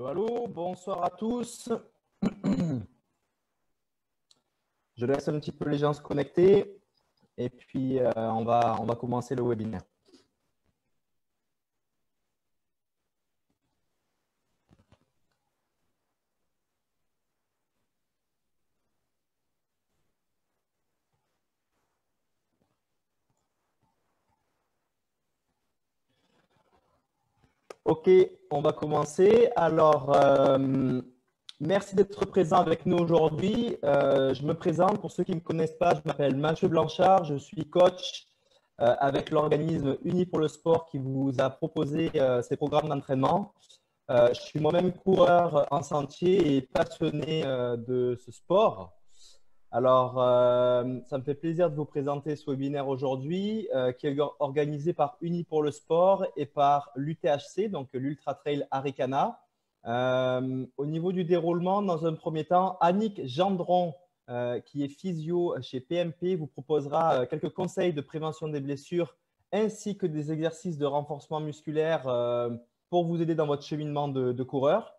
Allô, allô, bonsoir à tous. Je laisse un petit peu les gens se connecter et puis on va commencer le webinaire. Ok, on va commencer. Alors, merci d'être présent avec nous aujourd'hui. Je me présente, pour ceux qui ne me connaissent pas, je m'appelle Mathieu Blanchard, je suis coach avec l'organisme Unis pour le sport qui vous a proposé ces programmes d'entraînement. Je suis moi-même coureur en sentier et passionné de ce sport. Alors, ça me fait plaisir de vous présenter ce webinaire aujourd'hui qui est organisé par Unis pour le sport et par l'UTHC, donc l'Ultra Trail Arikana. Au niveau du déroulement, dans un premier temps, Annick Gendron, qui est physio chez PMP, vous proposera quelques conseils de prévention des blessures ainsi que des exercices de renforcement musculaire pour vous aider dans votre cheminement de coureur.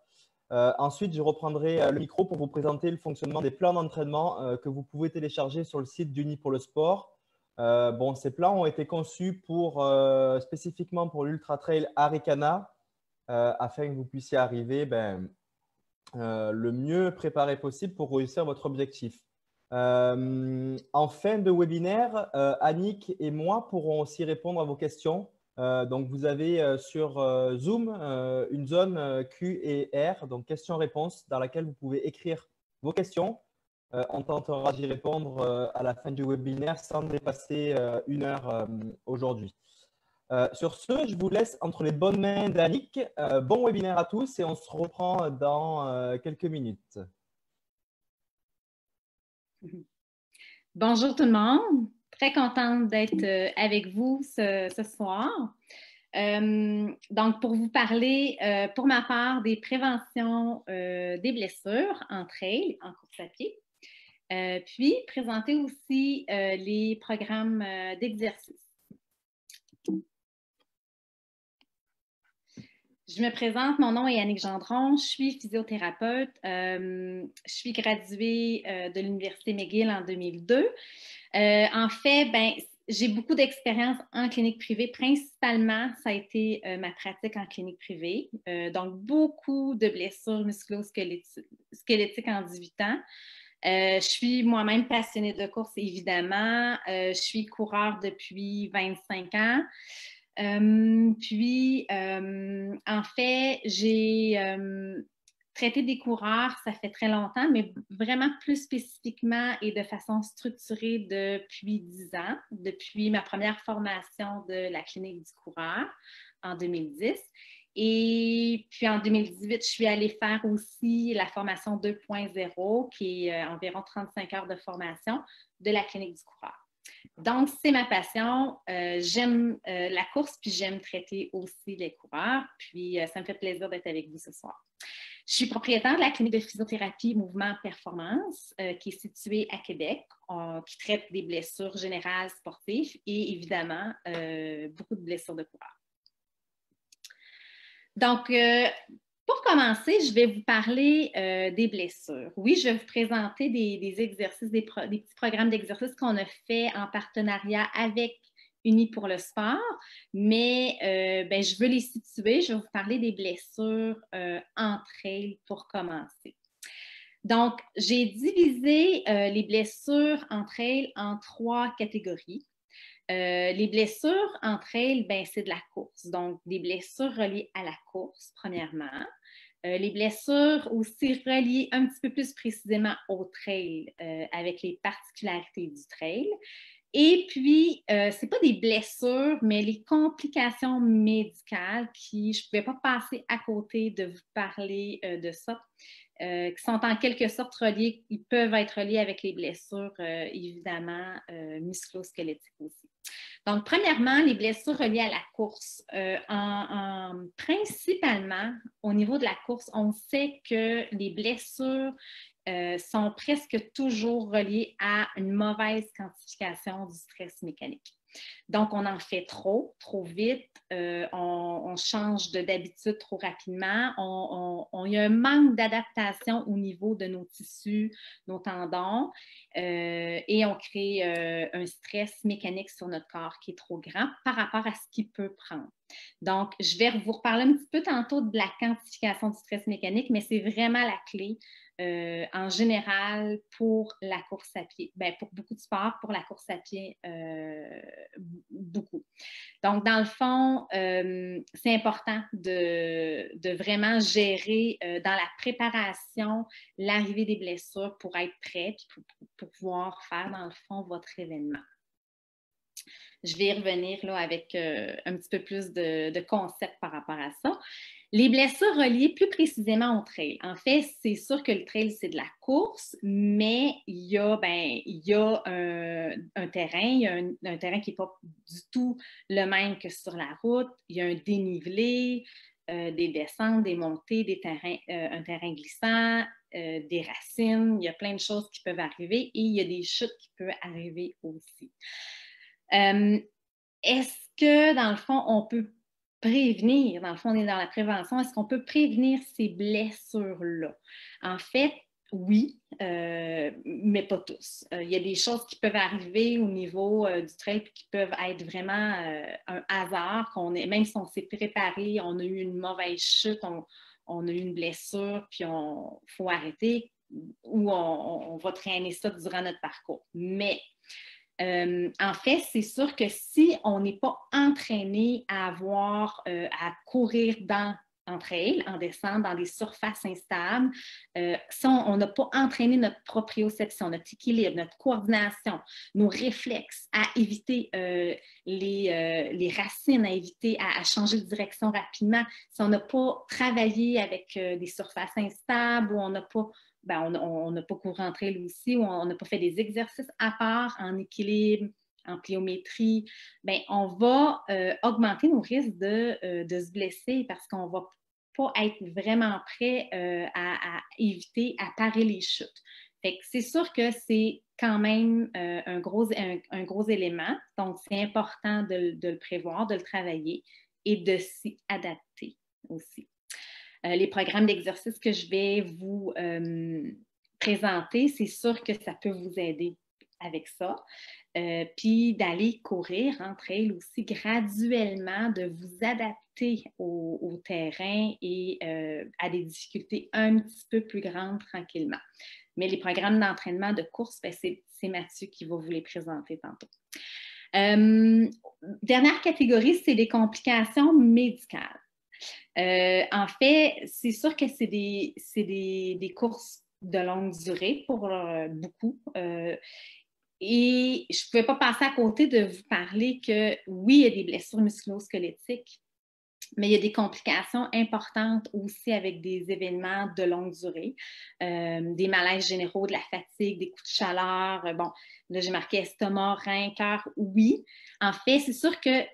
Ensuite, je reprendrai le micro pour vous présenter le fonctionnement des plans d'entraînement que vous pouvez télécharger sur le site d'Unis pour le sport. Bon, ces plans ont été conçus spécifiquement pour l'Ultra Trail Arikana afin que vous puissiez arriver le mieux préparé possible pour réussir votre objectif. En fin de webinaire, Annick et moi pourrons aussi répondre à vos questions. Donc, vous avez sur Zoom une zone Q et R, donc questions-réponses, dans laquelle vous pouvez écrire vos questions. On tentera d'y répondre à la fin du webinaire sans dépasser 1 heure aujourd'hui. Sur ce, je vous laisse entre les bonnes mains d'Annick. Bon webinaire à tous et on se reprend dans quelques minutes. Bonjour tout le monde, très contente d'être avec vous ce soir. Donc, pour vous parler, pour ma part, des préventions des blessures en trail, en course à pied, puis présenter aussi les programmes d'exercice. Je me présente, mon nom est Annick Gendron, je suis physiothérapeute, je suis graduée de l'Université McGill en 2002. En fait, j'ai beaucoup d'expérience en clinique privée. Principalement, ça a été ma pratique en clinique privée. Donc, beaucoup de blessures musculo-squelettiques en 18 ans. Je suis moi-même passionnée de course, évidemment. Je suis coureur depuis 25 ans. En fait, j'ai traité des coureurs, ça fait très longtemps, mais vraiment plus spécifiquement et de façon structurée depuis 10 ans, depuis ma première formation de la clinique du coureur en 2010. Et puis en 2018, je suis allée faire aussi la formation 2.0, qui est environ 35 heures de formation de la clinique du coureur. Donc, c'est ma passion. J'aime la course, puis j'aime traiter aussi les coureurs. Puis, ça me fait plaisir d'être avec vous ce soir. Je suis propriétaire de la clinique de physiothérapie Mouvement Performance, qui est située à Québec, qui traite des blessures générales sportives et évidemment, beaucoup de blessures de coureurs. Donc, pour commencer, je vais vous parler des blessures. Oui, je vais vous présenter des exercices, des petits programmes d'exercices qu'on a fait en partenariat avec Unis pour le sport, mais je veux les situer. Je vais vous parler des blessures entre elles pour commencer. Donc, j'ai divisé les blessures entre elles en 3 catégories. Les blessures entre elles, c'est de la course. Donc, des blessures reliées à la course, premièrement. Les blessures aussi reliées un petit peu plus précisément au trail, avec les particularités du trail. Et puis, ce n'est pas des blessures, mais les complications médicales qui, je ne pouvais pas passer à côté de vous parler de ça, qui sont en quelque sorte reliées, ils peuvent être reliés avec les blessures, évidemment, musculo-squelettiques aussi. Donc, premièrement, les blessures reliées à la course. Principalement, au niveau de la course, on sait que les blessures sont presque toujours reliées à une mauvaise quantification du stress mécanique. Donc, on en fait trop vite, on change d'habitude trop rapidement, il y a un manque d'adaptation au niveau de nos tissus, nos tendons, et on crée un stress mécanique sur notre corps qui est trop grand par rapport à ce qu'il peut prendre. Donc, je vais vous reparler un petit peu tantôt de la quantification du stress mécanique, mais c'est vraiment la clé en général pour la course à pied. Bien, pour beaucoup de sports, pour la course à pied, beaucoup. Donc, dans le fond, c'est important de vraiment gérer dans la préparation l'arrivée des blessures pour être prêt et pour pouvoir faire, dans le fond, votre événement. Je vais y revenir là, avec un petit peu plus de concepts par rapport à ça. Les blessures reliées plus précisément au trail. En fait, c'est sûr que le trail, c'est de la course, mais il y a un terrain, il y a un terrain qui n'est pas du tout le même que sur la route. Il y a un dénivelé, des descentes, des montées, un terrain glissant, des racines. Il y a plein de choses qui peuvent arriver et il y a des chutes qui peuvent arriver aussi. Est-ce que, dans le fond, on peut prévenir, dans le fond, on est dans la prévention, est-ce qu'on peut prévenir ces blessures-là? En fait, oui, mais pas tous. Il y a des choses qui peuvent arriver au niveau du trail qui peuvent être vraiment un hasard, même si on s'est préparé, on a eu une mauvaise chute, on a eu une blessure, puis il faut arrêter, ou on va traîner ça durant notre parcours. Mais en fait, c'est sûr que si on n'est pas entraîné à courir en trail, en descente, dans des surfaces instables, si on n'a pas entraîné notre proprioception, notre équilibre, notre coordination, nos réflexes à éviter les racines, à éviter à changer de direction rapidement, si on n'a pas travaillé avec des surfaces instables ou on n'a pas on n'a pas couru en trail aussi, ou on n'a pas fait des exercices à part en équilibre, en pliométrie, on va augmenter nos risques de se blesser parce qu'on ne va pas être vraiment prêt à éviter, à parer les chutes. Fait que c'est sûr que c'est quand même un gros élément, donc c'est important de le prévoir, de le travailler et de s'y adapter aussi. Les programmes d'exercice que je vais vous présenter, c'est sûr que ça peut vous aider avec ça. Puis d'aller courir en trail aussi graduellement, de vous adapter au terrain et à des difficultés un petit peu plus grandes tranquillement. Mais les programmes d'entraînement de course, c'est Mathieu qui va vous les présenter tantôt. Dernière catégorie, c'est les complications médicales. En fait, c'est sûr que c'est des courses de longue durée pour beaucoup. Et je ne pouvais pas passer à côté de vous parler que oui, il y a des blessures musculo-squelettiques, mais il y a des complications importantes aussi avec des événements de longue durée, des malaises généraux, de la fatigue, des coups de chaleur. Bon, là, j'ai marqué estomac, rein, cœur, oui. En fait, c'est sûr que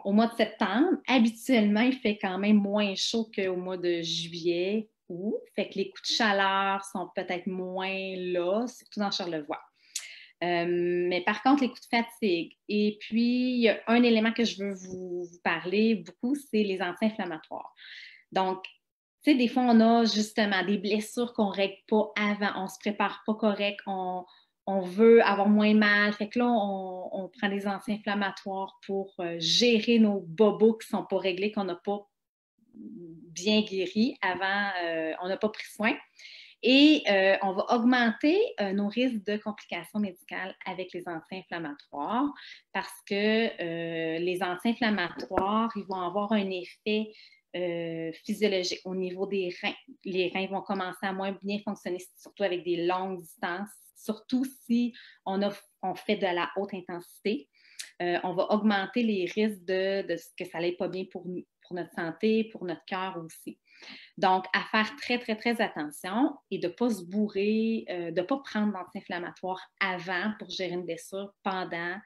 au mois de septembre, habituellement, il fait quand même moins chaud qu'au mois de juillet, août. Fait que les coups de chaleur sont peut-être moins là, surtout dans Charlevoix. Mais par contre, les coups de fatigue. Et puis, il y a un élément que je veux vous parler beaucoup, c'est les anti-inflammatoires. Donc, tu sais, des fois, on a justement des blessures qu'on ne règle pas avant, on ne se prépare pas correct, on veut avoir moins mal. Fait que là, on prend des anti-inflammatoires pour gérer nos bobos qui ne sont pas réglés, qu'on n'a pas bien guéris avant, on n'a pas pris soin. Et on va augmenter nos risques de complications médicales avec les anti-inflammatoires parce que les anti-inflammatoires, ils vont avoir un effet physiologique au niveau des reins. Les reins vont commencer à moins bien fonctionner, surtout avec des longues distances, surtout si on fait de la haute intensité. On va augmenter les risques de que ça n'aille pas bien pour nous, pour notre santé, pour notre cœur aussi. Donc, à faire très, très, très attention et de ne pas se bourrer, de ne pas prendre d'anti-inflammatoires avant pour gérer une blessure pendant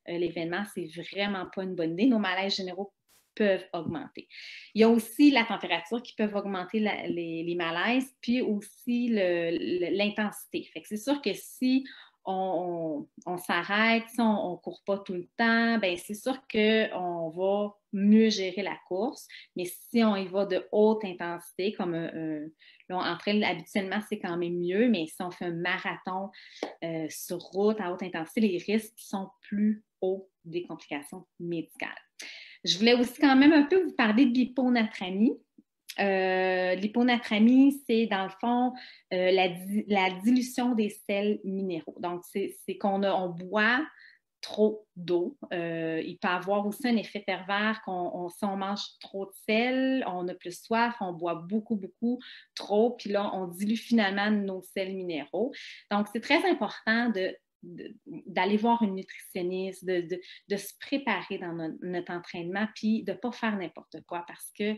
l'événement. C'est vraiment pas une bonne idée. Nos malaises généraux peuvent augmenter. Il y a aussi la température qui peut augmenter les malaises, puis aussi l'intensité. Fait que c'est sûr que si on s'arrête, si on ne court pas tout le temps, bien, c'est sûr qu'on va mieux gérer la course. Mais si on y va de haute intensité, comme là, en trail, habituellement, c'est quand même mieux, mais si on fait un marathon sur route à haute intensité, les risques sont plus hauts des complications médicales. Je voulais aussi quand même un peu vous parler de l'hyponatrémie. L'hyponatrémie, c'est dans le fond la dilution des sels minéraux. Donc, c'est qu'on boit trop d'eau. Il peut avoir aussi un effet pervers si on mange trop de sel, on a plus soif, on boit beaucoup, beaucoup, trop, puis là, on dilue finalement nos sels minéraux. Donc, c'est très important d'aller voir une nutritionniste, de se préparer dans notre entraînement, puis de ne pas faire n'importe quoi parce que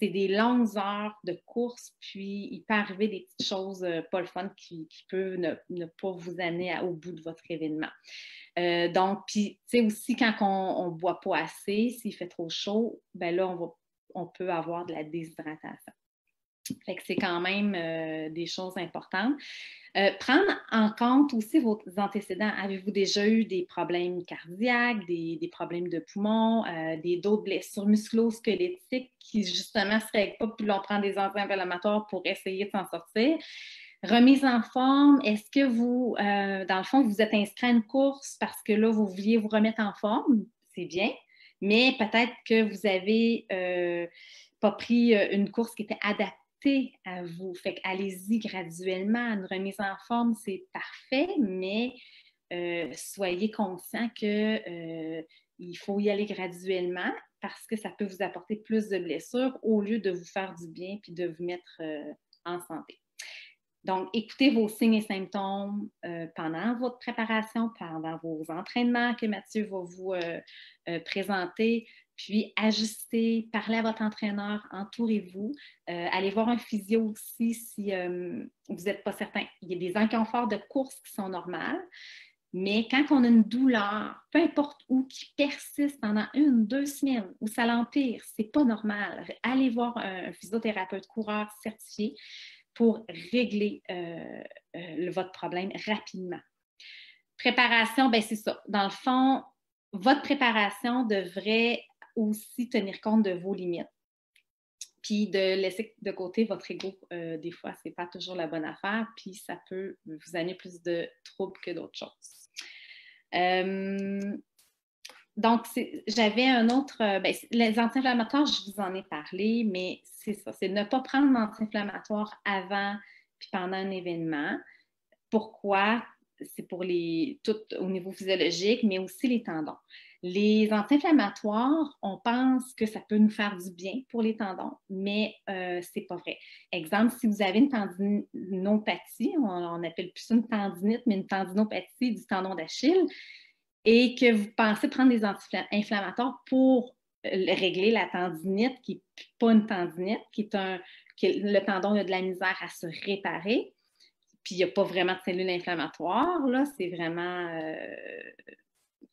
c'est des longues heures de course, puis il peut arriver des petites choses pas le fun qui peuvent ne pas vous amener au bout de votre événement. Donc, puis, tu sais, aussi, quand on ne boit pas assez, s'il fait trop chaud, ben là, on peut avoir de la déshydratation. Fait que c'est quand même des choses importantes. Prendre en compte aussi vos antécédents. Avez-vous déjà eu des problèmes cardiaques, des problèmes de poumons, d'autres blessures musculo-squelettiques qui, justement, se règlent pas, puis l'on prend des anti-inflammatoires pour essayer de s'en sortir? Remise en forme, est-ce que vous, dans le fond, vous êtes inscrit à une course parce que là, vous vouliez vous remettre en forme? C'est bien, mais peut-être que vous avez pas pris une course qui était adaptée à vous. Fait qu'allez-y graduellement. Une remise en forme, c'est parfait, mais soyez conscient que il faut y aller graduellement parce que ça peut vous apporter plus de blessures au lieu de vous faire du bien puis de vous mettre en santé. Donc, écoutez vos signes et symptômes pendant votre préparation, pendant vos entraînements que Mathieu va vous présenter, puis ajustez, parlez à votre entraîneur, entourez-vous. Allez voir un physio aussi si vous n'êtes pas certain. Il y a des inconforts de course qui sont normaux, mais quand on a une douleur, peu importe où, qui persiste pendant 1, 2 semaines, ou ça l'empire, c'est pas normal. Allez voir un physiothérapeute coureur certifié pour régler votre problème rapidement. Préparation, bien c'est ça. Dans le fond, votre préparation devrait aussi tenir compte de vos limites. Puis de laisser de côté votre ego, des fois, c'est pas toujours la bonne affaire, puis ça peut vous amener plus de troubles que d'autres choses. Donc, j'avais un autre... les anti-inflammatoires, je vous en ai parlé, mais c'est ça, c'est ne pas prendre d'anti-inflammatoire avant puis pendant un événement. Pourquoi? C'est pour tout au niveau physiologique, mais aussi les tendons. Les anti-inflammatoires, on pense que ça peut nous faire du bien pour les tendons, mais c'est pas vrai. Exemple, si vous avez une tendinopathie, on appelle plus ça une tendinite, mais une tendinopathie du tendon d'Achille, et que vous pensez prendre des anti-inflammatoires pour régler la tendinite, qui n'est pas une tendinite, le tendon a de la misère à se réparer, puis il n'y a pas vraiment de cellules inflammatoires, là, c'est vraiment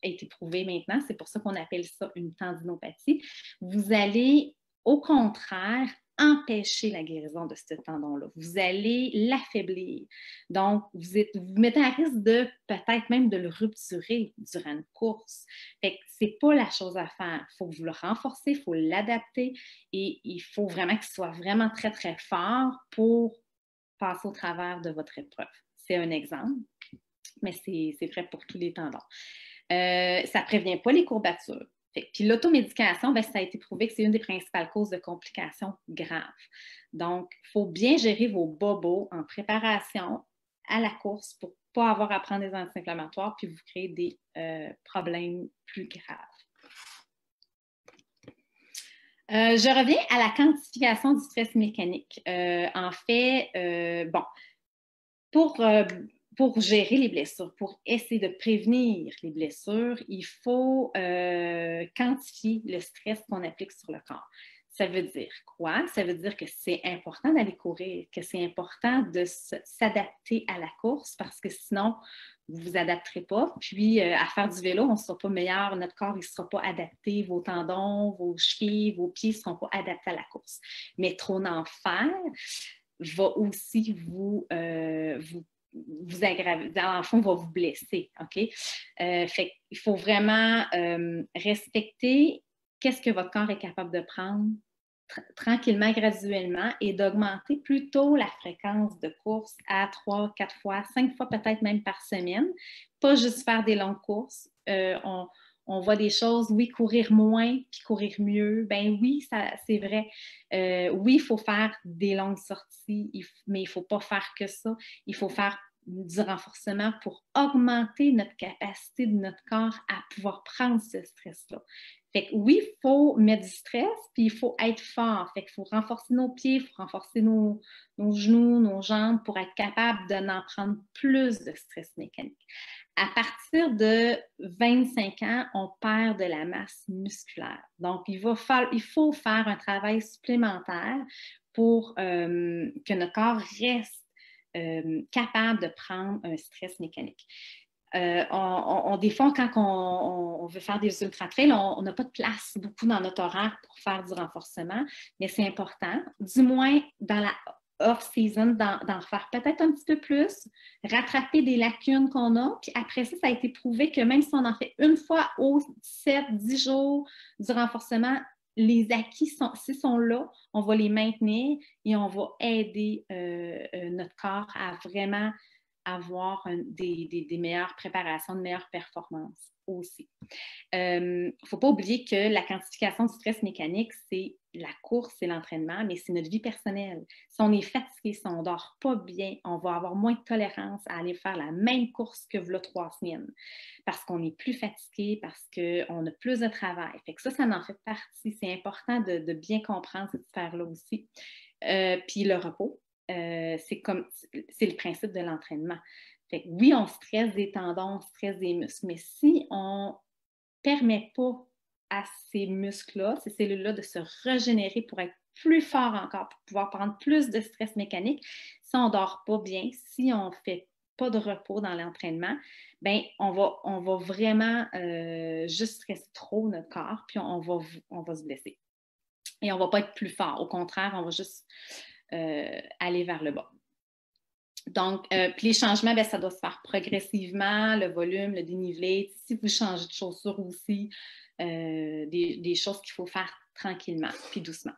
été prouvé maintenant, c'est pour ça qu'on appelle ça une tendinopathie. Vous allez, au contraire, empêcher la guérison de ce tendon-là. Vous allez l'affaiblir. Donc, vous mettez à risque de peut-être même de le rupturer durant une course. Fait que c'est pas la chose à faire. Il faut que vous le renforcez, il faut l'adapter et il faut vraiment qu'il soit vraiment très, très fort pour passer au travers de votre épreuve. C'est un exemple, mais c'est vrai pour tous les tendons. Ça ne prévient pas les courbatures. Puis l'automédication, bien, ça a été prouvé que c'est une des principales causes de complications graves. Donc, il faut bien gérer vos bobos en préparation à la course pour ne pas avoir à prendre des anti-inflammatoires puis vous créer des problèmes plus graves. Je reviens à la quantification du stress mécanique. En fait, pour gérer les blessures, pour essayer de prévenir les blessures, il faut quantifier le stress qu'on applique sur le corps. Ça veut dire quoi? Ça veut dire que c'est important d'aller courir, que c'est important de s'adapter à la course parce que sinon, vous ne vous adapterez pas. Puis, à faire du vélo, on ne sera pas meilleur, notre corps ne sera pas adapté, vos tendons, vos chevilles, vos pieds ne seront pas adaptés à la course. Mais trop en faire va aussi vous vous aggraver, dans le fond, va vous blesser, OK? Fait qu'il faut vraiment respecter qu'est-ce que votre corps est capable de prendre tranquillement, graduellement, et d'augmenter plutôt la fréquence de course à 3, 4 fois, 5 fois peut-être même par semaine. Pas juste faire des longues courses. On voit des choses, oui, courir moins puis courir mieux. Ben oui, c'est vrai. Oui, il faut faire des longues sorties, mais il ne faut pas faire que ça. Il faut faire du renforcement pour augmenter notre capacité de notre corps à pouvoir prendre ce stress-là. Fait que oui, il faut mettre du stress, puis il faut être fort. Fait qu'il faut renforcer nos pieds, il faut renforcer nos genoux, nos jambes pour être capable d'en prendre plus de stress mécanique. À partir de 25 ans, on perd de la masse musculaire. Donc, il faut faire un travail supplémentaire pour que notre corps reste capable de prendre un stress mécanique. Des fois, quand on veut faire des ultra-trails, on n'a pas de place beaucoup dans notre horaire pour faire du renforcement, mais c'est important, du moins dans la off-season, d'en faire peut-être un petit peu plus, rattraper des lacunes qu'on a, puis après ça, ça a été prouvé que même si on en fait une fois aux 7-10 jours du renforcement, les acquis, s'ils sont là, on va les maintenir et on va aider notre corps à vraiment avoir des meilleures préparations, de meilleures performances aussi. Il ne faut pas oublier que la quantification du stress mécanique, c'est la course, c'est l'entraînement, mais c'est notre vie personnelle. Si on est fatigué, si on ne dort pas bien, on va avoir moins de tolérance à aller faire la même course que v'là 3 semaines parce qu'on est plus fatigué, parce qu'on a plus de travail. Fait que ça en fait partie. C'est important de bien comprendre cette sphère-là aussi. Puis le repos. C'est le principe de l'entraînement. Fait que oui, on stresse des tendons, on stresse des muscles, mais si on ne permet pas à ces muscles-là, ces cellules-là de se régénérer pour être plus fort encore, pour pouvoir prendre plus de stress mécanique, si on ne dort pas bien, si on ne fait pas de repos dans l'entraînement, ben on va vraiment juste stresser trop notre corps, puis on va se blesser. Et on ne va pas être plus fort. Au contraire, on va juste aller vers le bas. Donc, puis les changements, bien, ça doit se faire progressivement, le volume, le dénivelé. Si vous changez de chaussures aussi, des choses qu'il faut faire tranquillement, puis doucement.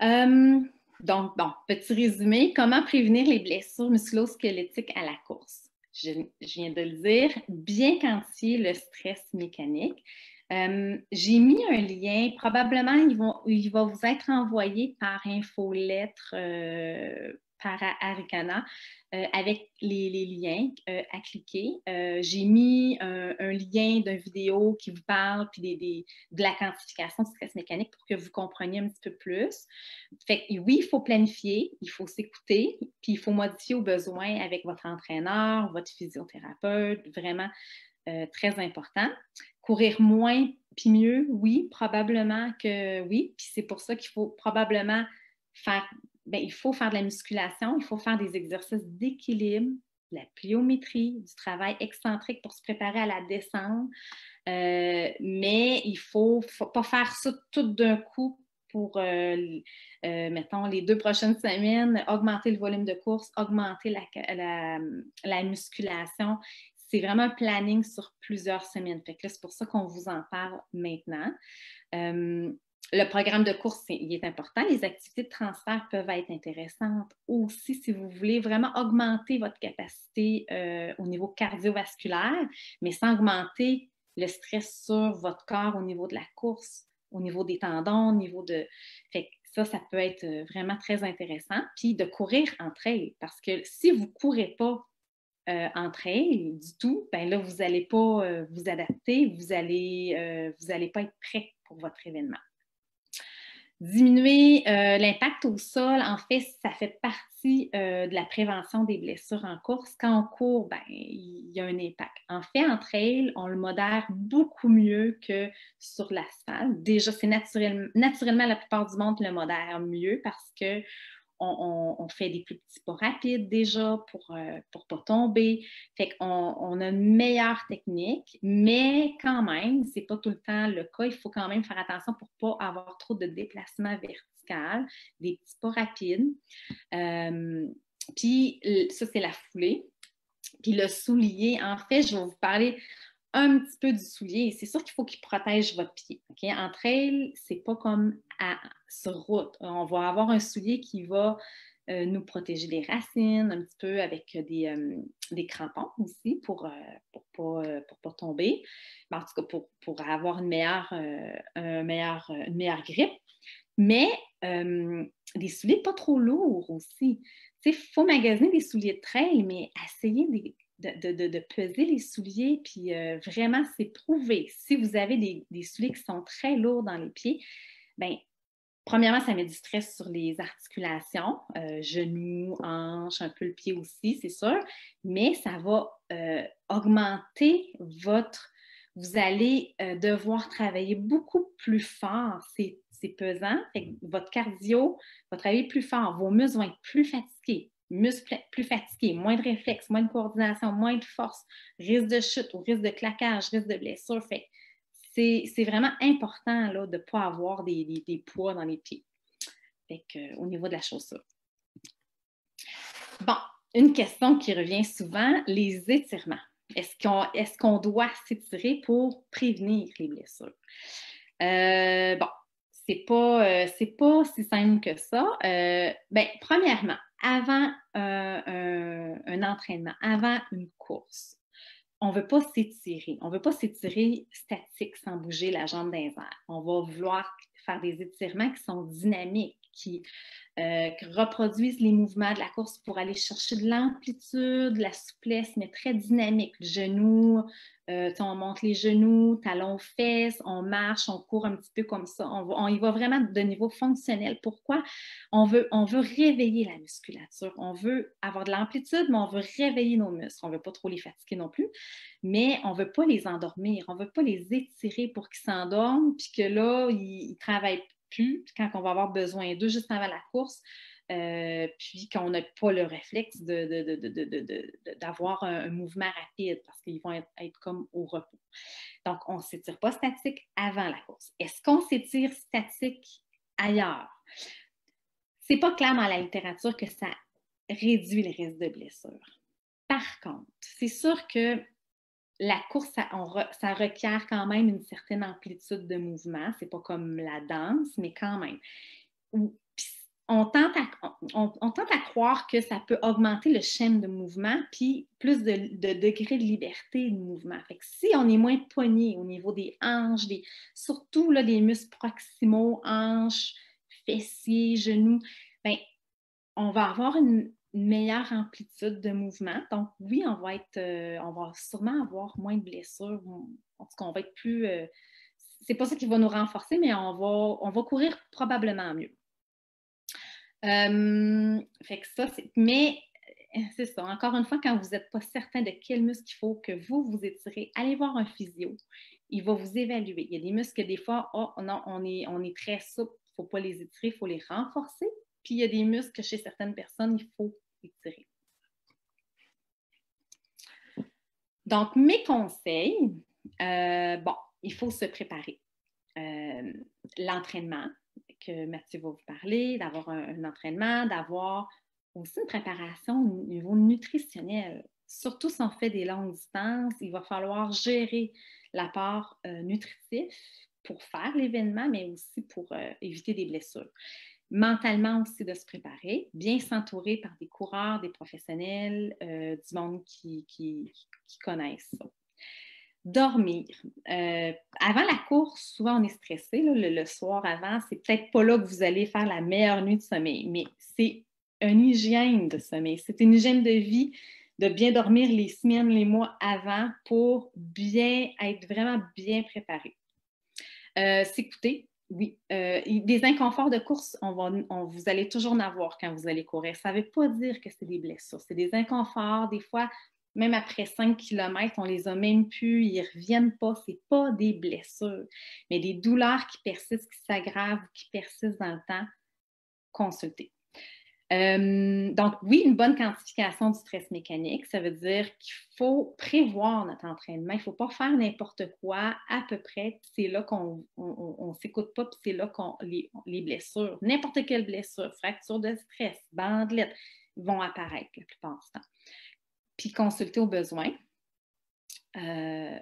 Donc, bon, petit résumé. Comment prévenir les blessures musculo-squelettiques à la course? Je viens de le dire, bien quantifier le stress mécanique. J'ai mis un lien, probablement il va vous être envoyé par infolettre par Arikana avec les liens à cliquer. J'ai mis un lien d'une vidéo qui vous parle puis de la quantification du stress mécanique pour que vous compreniez un petit peu plus. Fait que oui, il faut planifier, il faut s'écouter, puis il faut modifier au besoin avec votre entraîneur, votre physiothérapeute, vraiment très important. Courir moins puis mieux, oui, probablement que oui. Puis c'est pour ça qu'il faut probablement faire, il faut faire de la musculation, il faut faire des exercices d'équilibre, de la pliométrie, du travail excentrique pour se préparer à la descente. Mais il ne faut pas faire ça tout d'un coup pour, mettons, les 2 prochaines semaines, augmenter le volume de course, augmenter la musculation. C'est vraiment un planning sur plusieurs semaines. Fait que là, c'est pour ça qu'on vous en parle maintenant. Le programme de course, il est important. Les activités de transfert peuvent être intéressantes aussi si vous voulez vraiment augmenter votre capacité au niveau cardiovasculaire, mais sans augmenter le stress sur votre corps au niveau de la course, au niveau des tendons, au niveau de... Fait que ça peut être vraiment très intéressant. Puis de courir en trail, parce que si vous ne courez pas en trail du tout, ben là, vous n'allez pas vous adapter, vous allez pas être prêt pour votre événement. Diminuer l'impact au sol, en fait, ça fait partie de la prévention des blessures en course. Quand on court, ben, il y a un impact. En fait, en trail, on le modère beaucoup mieux que sur l'asphalte. Déjà, c'est naturellement, la plupart du monde le modère mieux parce que on fait des plus petits pas rapides déjà pour pas tomber. Fait qu'on a une meilleure technique, mais quand même, c'est pas tout le temps le cas. Il faut quand même faire attention pour pas avoir trop de déplacement vertical, des petits pas rapides. Puis ça, c'est la foulée. Puis le soulier, en fait, je vais vous parler un petit peu du soulier. C'est sûr qu'il faut qu'il protège votre pied. Okay? En trail, c'est pas comme sur route. On va avoir un soulier qui va nous protéger des racines, un petit peu avec des crampons aussi pour pas tomber. Mais en tout cas, pour avoir une meilleure grippe. Mais des souliers pas trop lourds aussi. Il faut magasiner des souliers de trail, mais essayer de peser les souliers, puis vraiment, c'est prouvé. Si vous avez des souliers qui sont très lourds dans les pieds, bien, premièrement, ça met du stress sur les articulations, genoux, hanches, un peu le pied aussi, c'est sûr, mais ça va augmenter vous allez devoir travailler beaucoup plus fort. C'est pesant. Fait que votre cardio va travailler plus fort. Vos muscles vont être plus fatigués. Muscles plus fatigués, moins de réflexes, moins de coordination, moins de force, risque de chute ou risque de claquage, risque de blessure. Fait c'est vraiment important là, de ne pas avoir des poids dans les pieds. Fait que, au niveau de la chaussure. Bon, une question qui revient souvent, les étirements. Est-ce qu'on doit s'étirer pour prévenir les blessures? Bon, c'est pas si simple que ça. Premièrement, avant un entraînement, avant une course, on ne veut pas s'étirer. On ne veut pas s'étirer statique sans bouger la jambe d'un air. On va vouloir faire des étirements qui sont dynamiques, qui reproduisent les mouvements de la course pour aller chercher de l'amplitude, de la souplesse, mais très dynamique. Le genou, on monte les genoux, talons fesses, on marche, on court un petit peu comme ça. On y va vraiment de niveau fonctionnel. Pourquoi? On veut réveiller la musculature. On veut avoir de l'amplitude, mais on veut réveiller nos muscles. On ne veut pas trop les fatiguer non plus, mais on ne veut pas les endormir. On ne veut pas les étirer pour qu'ils s'endorment, puis que là, ils travaillent plus quand on va avoir besoin d'eux juste avant la course, puis qu'on n'a pas le réflexe d'avoir un mouvement rapide parce qu'ils vont être comme au repos. Donc, on ne s'étire pas statique avant la course. Est-ce qu'on s'étire statique ailleurs? C'est pas clair dans la littérature que ça réduit le risque de blessure. Par contre, c'est sûr que la course, ça requiert quand même une certaine amplitude de mouvement. C'est pas comme la danse, mais quand même. On tente à croire que ça peut augmenter le schème de mouvement, puis plus de degré de liberté de mouvement. Fait que si on est moins pogné au niveau des hanches, surtout là, des muscles proximaux, hanches, fessiers, genoux, bien, on va avoir une meilleure amplitude de mouvement. Donc, oui, on va sûrement avoir moins de blessures. En tout cas, on va être plus... c'est pas ça qui va nous renforcer, mais on va courir probablement mieux. Fait que ça, mais c'est ça. Encore une fois, quand vous n'êtes pas certain de quel muscle il faut que vous étirez, allez voir un physio. Il va vous évaluer. Il y a des muscles que des fois, non, on est très souple, il ne faut pas les étirer, il faut les renforcer. Puis il y a des muscles que chez certaines personnes, il faut étirer. Donc, mes conseils, il faut se préparer. L'entraînement, que Mathieu va vous parler, d'avoir un entraînement, d'avoir aussi une préparation au niveau nutritionnel. Surtout si on fait des longues distances, il va falloir gérer l'apport nutritif pour faire l'événement, mais aussi pour éviter des blessures. Mentalement aussi de se préparer, bien s'entourer par des coureurs, des professionnels, du monde qui connaissent ça. Dormir. Avant la course, souvent on est stressé. Là, le soir avant, c'est peut-être pas là que vous allez faire la meilleure nuit de sommeil, mais c'est une hygiène de sommeil. C'est une hygiène de vie de bien dormir les semaines, les mois avant pour être vraiment bien préparé. S'écouter. Oui, des inconforts de course, vous allez toujours en avoir quand vous allez courir. Ça ne veut pas dire que c'est des blessures. C'est des inconforts. Des fois, même après 5 km, on les a même plus, ils ne reviennent pas. Ce n'est pas des blessures, mais des douleurs qui persistent, qui s'aggravent, qui persistent dans le temps. Consultez. Donc, oui, une bonne quantification du stress mécanique, ça veut dire qu'il faut prévoir notre entraînement. Il ne faut pas faire n'importe quoi à peu près. C'est là qu'on ne s'écoute pas, puis c'est là qu'on les blessures, n'importe quelle blessure, fracture de stress, bandelette, vont apparaître la plupart du temps. Puis consulter au besoin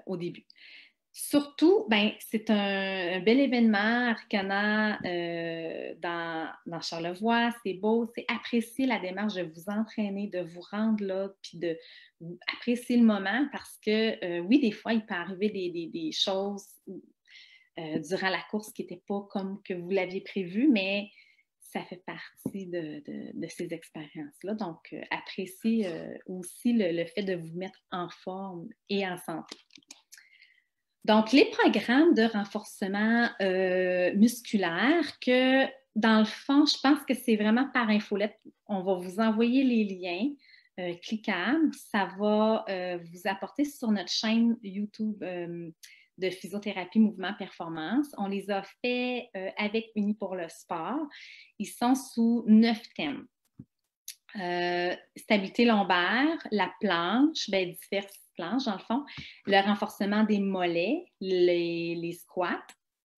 au début. Surtout, ben, c'est un bel événement, Arcana, dans Charlevoix. C'est beau, c'est apprécier la démarche de vous entraîner, de vous rendre là, puis de apprécier le moment parce que, oui, des fois, il peut arriver des choses durant la course qui n'étaient pas comme que vous l'aviez prévu, mais ça fait partie de ces expériences-là. Donc, appréciez aussi le fait de vous mettre en forme et en santé. Donc, les programmes de renforcement musculaire que, dans le fond, je pense que c'est vraiment par infolette. On va vous envoyer les liens cliquables. Ça va vous apporter sur notre chaîne YouTube de physiothérapie, mouvement, performance. On les a fait avec Unis pour le sport. Ils sont sous 9 thèmes. Stabilité lombaire, la planche, bien, diverses planches dans le fond, le renforcement des mollets, les squats,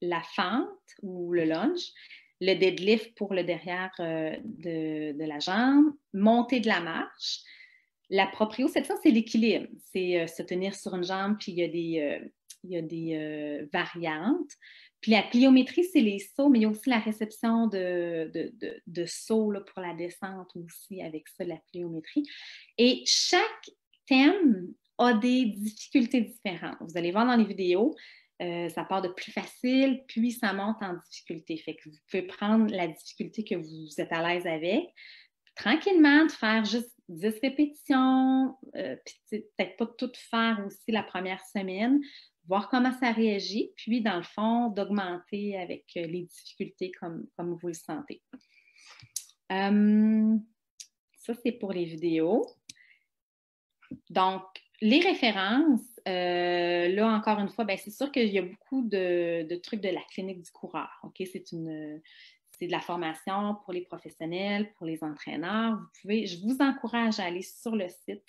la fente ou le lunge, le deadlift pour le derrière de la jambe, montée de la marche. La proprioception, c'est l'équilibre. C'est se tenir sur une jambe, puis il y a des variantes. Puis la pliométrie, c'est les sauts, mais il y a aussi la réception de sauts là, pour la descente aussi, avec ça, la pliométrie. Et chaque thème a des difficultés différentes. Vous allez voir dans les vidéos, ça part de plus facile, puis ça monte en difficulté. Fait que vous pouvez prendre la difficulté que vous êtes à l'aise avec, tranquillement, de faire juste 10 répétitions, puis peut-être pas tout faire aussi la première semaine, voir comment ça réagit, puis dans le fond, d'augmenter avec les difficultés comme vous le sentez. Ça, c'est pour les vidéos. Donc, les références, là, encore une fois, c'est sûr qu'il y a beaucoup de trucs de la clinique du coureur. OK? C'est de la formation pour les professionnels, pour les entraîneurs. Je vous encourage à aller sur le site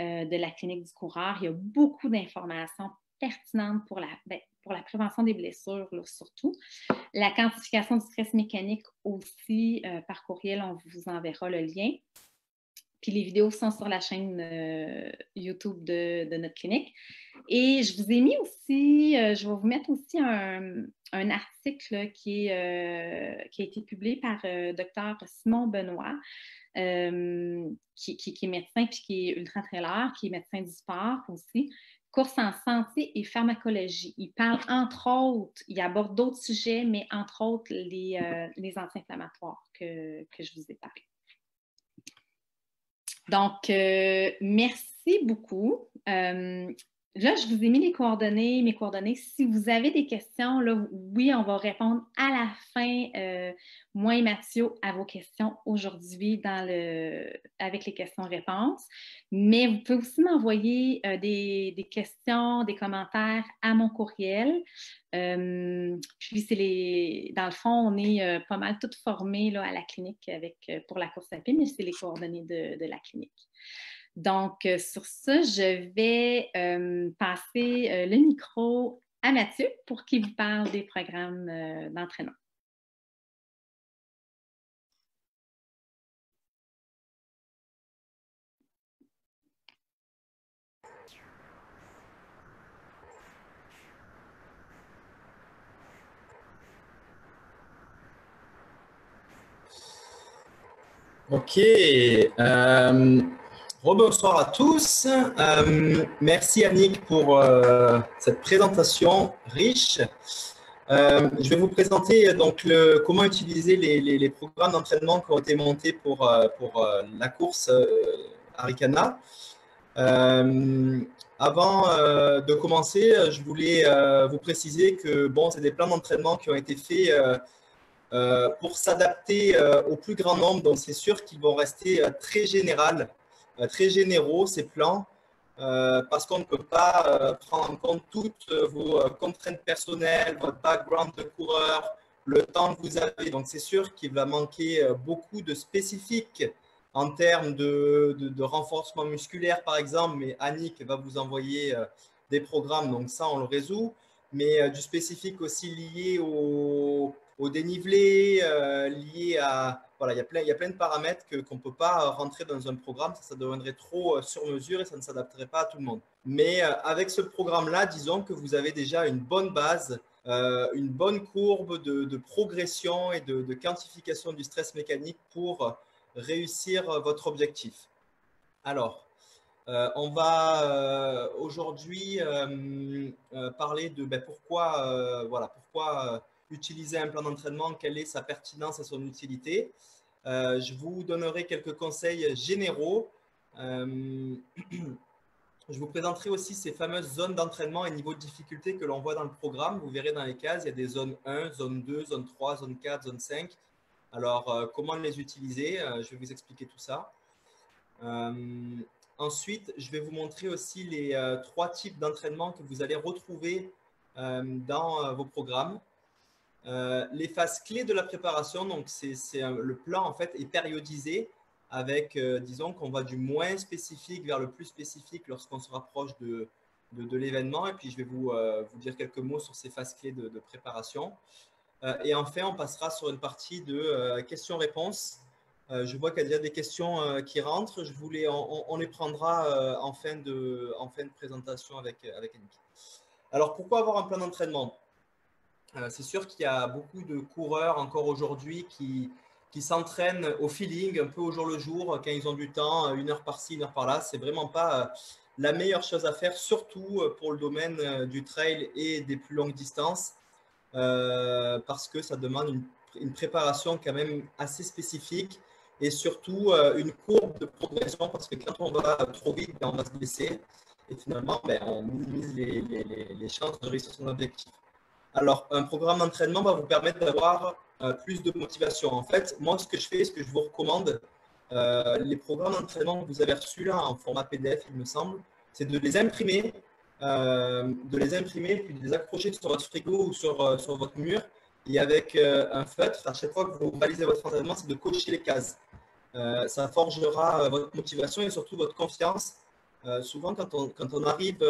de la clinique du coureur. Il y a beaucoup d'informations pertinentes pour la prévention des blessures, là, surtout. La quantification du stress mécanique aussi, par courriel, on vous enverra le lien. Puis les vidéos sont sur la chaîne YouTube de notre clinique. Et je vous ai mis aussi, je vais vous mettre aussi un article là, qui a été publié par Dr. Simon Benoît, qui est médecin puis qui est ultra-trailer, qui est médecin du sport aussi. Course en santé et pharmacologie. Il parle entre autres, il aborde d'autres sujets, mais entre autres les anti-inflammatoires que je vous ai parlé. Donc, merci beaucoup. Là, je vous ai mis mes coordonnées. Si vous avez des questions, là, oui, on va répondre à la fin, moi et Mathieu, à vos questions aujourd'hui avec les questions-réponses. Mais vous pouvez aussi m'envoyer des questions, des commentaires à mon courriel. Puis, dans le fond, on est pas mal toutes formées là, à la clinique pour la course à pied, mais c'est les coordonnées de la clinique. Donc, sur ça, je vais passer le micro à Mathieu pour qu'il vous parle des programmes d'entraînement. OK. Bonsoir à tous. Merci Annick pour cette présentation riche. Je vais vous présenter donc comment utiliser les programmes d'entraînement qui ont été montés pour la course Arcana. Avant de commencer, je voulais vous préciser que c'est des plans d'entraînement qui ont été faits pour s'adapter au plus grand nombre. Donc, c'est sûr qu'ils vont rester très généraux, ces plans, parce qu'on ne peut pas prendre en compte toutes vos contraintes personnelles, votre background de coureur, le temps que vous avez. Donc, c'est sûr qu'il va manquer beaucoup de spécifiques en termes de renforcement musculaire, par exemple. Mais Annick va vous envoyer des programmes, donc ça, on le résout. Mais du spécifique aussi lié au dénivelé, liés à… Voilà, il y a plein de paramètres qu'on ne peut pas rentrer dans un programme. Ça deviendrait trop sur mesure et ça ne s'adapterait pas à tout le monde. Mais avec ce programme-là, disons que vous avez déjà une bonne base, une bonne courbe de progression et de quantification du stress mécanique pour réussir votre objectif. Alors, on va aujourd'hui parler de pourquoi, pourquoi utiliser un plan d'entraînement, quelle est sa pertinence et son utilité. Je vous donnerai quelques conseils généraux. Je vous présenterai aussi ces fameuses zones d'entraînement et niveaux de difficulté que l'on voit dans le programme. Vous verrez dans les cases, il y a des zones 1, zone 2, zone 3, zone 4, zone 5. Alors, comment les utiliser? Je vais vous expliquer tout ça. Ensuite, je vais vous montrer aussi les 3 types d'entraînement que vous allez retrouver dans vos programmes. Les phases clés de la préparation, donc le plan en fait est périodisé avec, disons qu'on va du moins spécifique vers le plus spécifique lorsqu'on se rapproche de l'événement. Et puis, je vais vous dire quelques mots sur ces phases clés de préparation. Et enfin, on passera sur une partie de questions-réponses. Je vois qu'il y a déjà des questions qui rentrent. On les prendra en fin de présentation avec Annick. Alors, pourquoi avoir un plan d'entraînement? C'est sûr qu'il y a beaucoup de coureurs encore aujourd'hui qui s'entraînent au feeling, un peu au jour le jour, quand ils ont du temps, 1 heure par-ci, 1 heure par-là. C'est vraiment pas la meilleure chose à faire, surtout pour le domaine du trail et des plus longues distances, parce que ça demande une préparation quand même assez spécifique et surtout une courbe de progression, parce que quand on va trop vite, on va se blesser et finalement, on minimise les chances de réussir son objectif. Alors, un programme d'entraînement va vous permettre d'avoir plus de motivation. En fait, moi, ce que je vous recommande, les programmes d'entraînement que vous avez reçus là en format PDF, il me semble, c'est de les imprimer, puis de les accrocher sur votre frigo ou sur votre mur. Et avec un feutre, à chaque fois que vous réalisez votre entraînement, c'est de cocher les cases. Ça forgera votre motivation et surtout votre confiance. Souvent, quand on arrive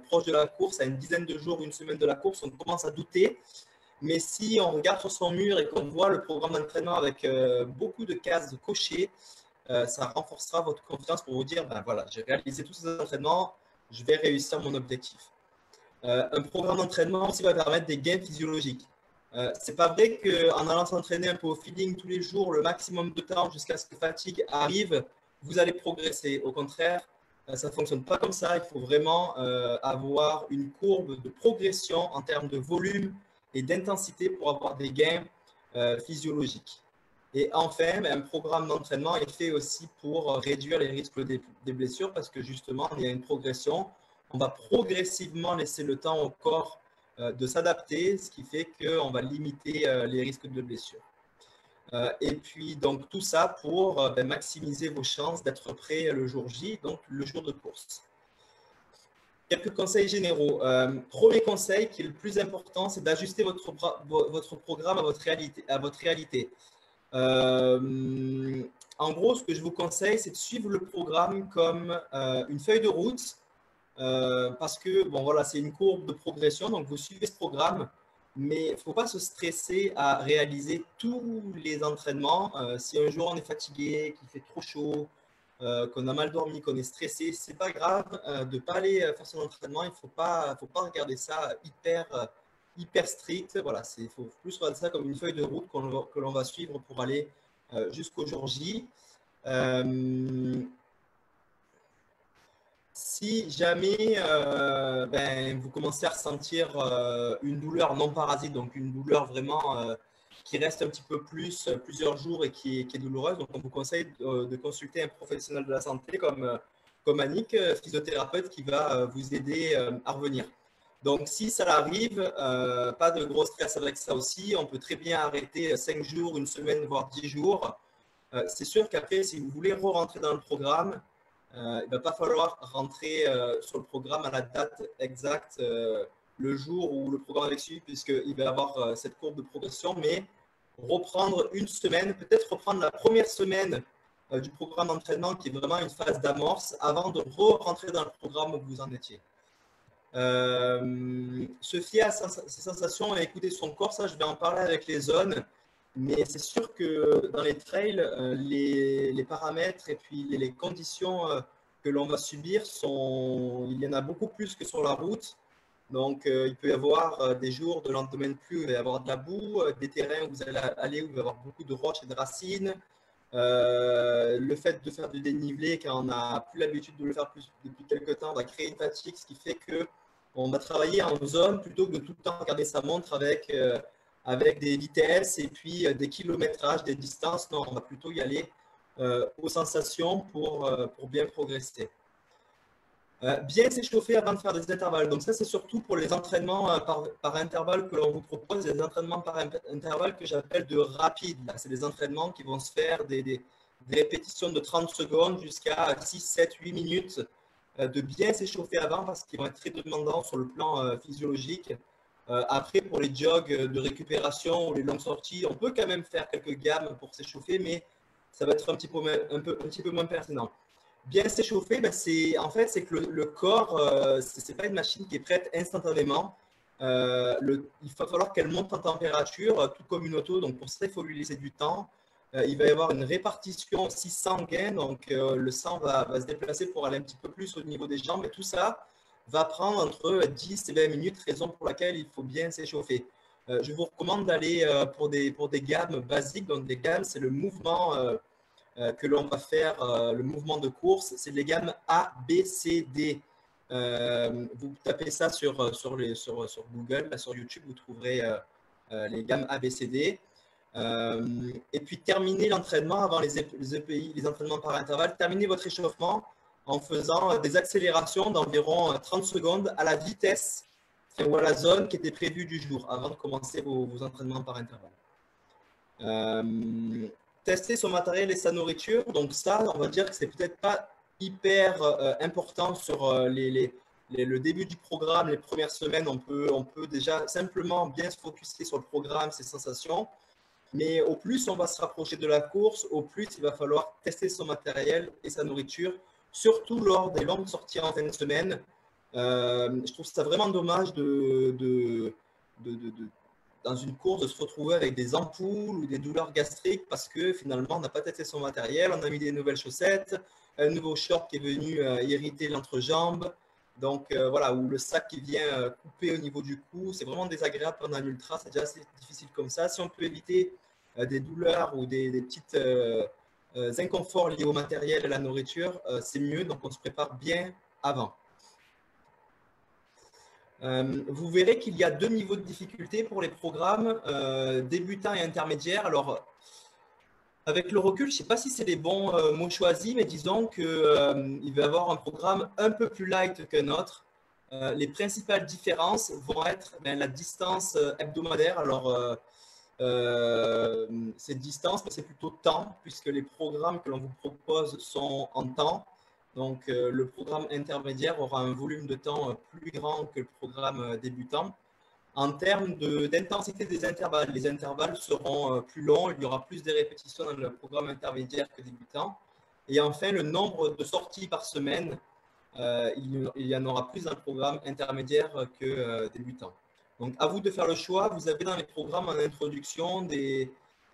proche de la course, à une dizaine de jours, 1 semaine de la course, on commence à douter. Mais si on regarde sur son mur et qu'on voit le programme d'entraînement avec beaucoup de cases cochées, ça renforcera votre confiance pour vous dire, voilà, j'ai réalisé tous ces entraînements, je vais réussir mon objectif. Un programme d'entraînement aussi va permettre des gains physiologiques. C'est pas vrai qu'en allant s'entraîner un peu au feeling tous les jours, le maximum de temps jusqu'à ce que la fatigue arrive, vous allez progresser. Au contraire, ça ne fonctionne pas comme ça. Il faut vraiment avoir une courbe de progression en termes de volume et d'intensité pour avoir des gains physiologiques. Et enfin, un programme d'entraînement est fait aussi pour réduire les risques des blessures, parce que justement, il y a une progression. On va progressivement laisser le temps au corps de s'adapter, ce qui fait qu'on va limiter les risques de blessure. Et puis, donc, tout ça pour maximiser vos chances d'être prêt le jour J, donc le jour de course. Quelques conseils généraux. Premier conseil, qui est le plus important, c'est d'ajuster votre programme à votre réalité. En gros, ce que je vous conseille, c'est de suivre le programme comme une feuille de route, parce que, bon, voilà, c'est une courbe de progression, donc vous suivez ce programme, mais il ne faut pas se stresser à réaliser tous les entraînements. Si un jour on est fatigué, qu'il fait trop chaud, qu'on a mal dormi, qu'on est stressé, ce n'est pas grave de ne pas aller faire son entraînement. Il ne faut pas regarder ça hyper strict. Voilà, il faut plus regarder ça comme une feuille de route que l'on va suivre pour aller jusqu'au jour J. Si jamais vous commencez à ressentir une douleur non parasite, donc une douleur vraiment qui reste un petit peu plusieurs jours et qui est douloureuse, donc on vous conseille de consulter un professionnel de la santé comme Annick, physiothérapeute, qui va vous aider à revenir. Donc, si ça arrive, pas de gros stress avec ça aussi. On peut très bien arrêter 5 jours, 1 semaine, voire 10 jours. C'est sûr qu'après, si vous voulez re-rentrer dans le programme, il ne va pas falloir rentrer sur le programme à la date exacte, le jour où le programme est suivi, puisqu'il va y avoir cette courbe de progression, mais reprendre 1 semaine, peut-être reprendre la première semaine du programme d'entraînement, qui est vraiment une phase d'amorce, avant de re-rentrer dans le programme où vous en étiez. Se fier à ses sensations et écouter son corps, ça, je vais en parler avec les zones. Mais c'est sûr que dans les trails, les paramètres et puis les conditions que l'on va subir, il y en a beaucoup plus que sur la route. Donc, il peut y avoir des jours de lendemain de pluie où il va y avoir de la boue, des terrains où vous allez aller où il va y avoir beaucoup de roches et de racines. Le fait de faire du dénivelé, quand on n'a plus l'habitude de le faire depuis quelques temps, va créer une fatigue, ce qui fait qu'on va travailler en zone plutôt que de tout le temps regarder sa montre avec des vitesses et puis des kilométrages, des distances. Non, on va plutôt y aller aux sensations pour bien progresser. Bien s'échauffer avant de faire des intervalles. Donc ça, c'est surtout pour les entraînements par intervalle que l'on vous propose, des entraînements par intervalle que j'appelle de rapide. C'est des entraînements qui vont se faire des répétitions de 30 secondes jusqu'à 6, 7, 8 minutes de bien s'échauffer avant parce qu'ils vont être très demandants sur le plan physiologique. Après, pour les jogs de récupération ou les longues sorties, on peut quand même faire quelques gammes pour s'échauffer, mais ça va être un petit peu moins pertinent. Bien s'échauffer, ben c'est que le corps, ce n'est pas une machine qui est prête instantanément. Il va falloir qu'elle monte en température, tout comme une auto. Donc, pour ça, il faut lui laisser du temps. Il va y avoir une répartition aussi sanguine. Donc, le sang va se déplacer pour aller un petit peu plus au niveau des jambes. Et tout ça va prendre entre 10 et 20 minutes, raison pour laquelle il faut bien s'échauffer. Je vous recommande d'aller pour des gammes basiques. Donc, des gammes, c'est le mouvement que l'on va faire, le mouvement de course, c'est les gammes A, B, C, D. Vous tapez ça sur Google, là, sur YouTube, vous trouverez les gammes A, B, C, D. Et puis terminez l'entraînement avant les EPI, les entraînements par intervalle. Terminez votre échauffement en faisant des accélérations d'environ 30 secondes à la vitesse ou à la zone qui était prévue du jour avant de commencer vos entraînements par intervalle. Tester son matériel et sa nourriture. Donc ça, on va dire que c'est peut-être pas hyper important sur le début du programme, les premières semaines. On peut déjà simplement bien se focuser sur le programme, ses sensations. Mais au plus on va se rapprocher de la course, au plus il va falloir tester son matériel et sa nourriture, surtout lors des longues sorties en fin de semaine. Je trouve ça vraiment dommage dans une course de se retrouver avec des ampoules ou des douleurs gastriques parce que finalement on n'a pas testé son matériel, on a mis des nouvelles chaussettes, un nouveau short qui est venu irriter l'entrejambe, donc voilà, ou le sac qui vient couper au niveau du cou, c'est vraiment désagréable pendant un ultra, c'est déjà assez difficile comme ça. Si on peut éviter des douleurs ou des petites inconforts liés au matériel et à la nourriture, c'est mieux, donc on se prépare bien avant. Vous verrez qu'il y a deux niveaux de difficulté pour les programmes, débutants et intermédiaires. Alors, avec le recul, je ne sais pas si c'est les bons mots choisis, mais disons qu'il va y avoir un programme un peu plus light qu'un autre. Les principales différences vont être la distance hebdomadaire. Alors, cette distance, c'est plutôt temps, puisque les programmes que l'on vous propose sont en temps. Donc, le programme intermédiaire aura un volume de temps plus grand que le programme débutant. En termes d'intensité des intervalles, les intervalles seront plus longs, il y aura plus de répétitions dans le programme intermédiaire que débutant. Et enfin, le nombre de sorties par semaine, il y en aura plus dans le programme intermédiaire que débutant. Donc, à vous de faire le choix. Vous avez dans les programmes en introduction des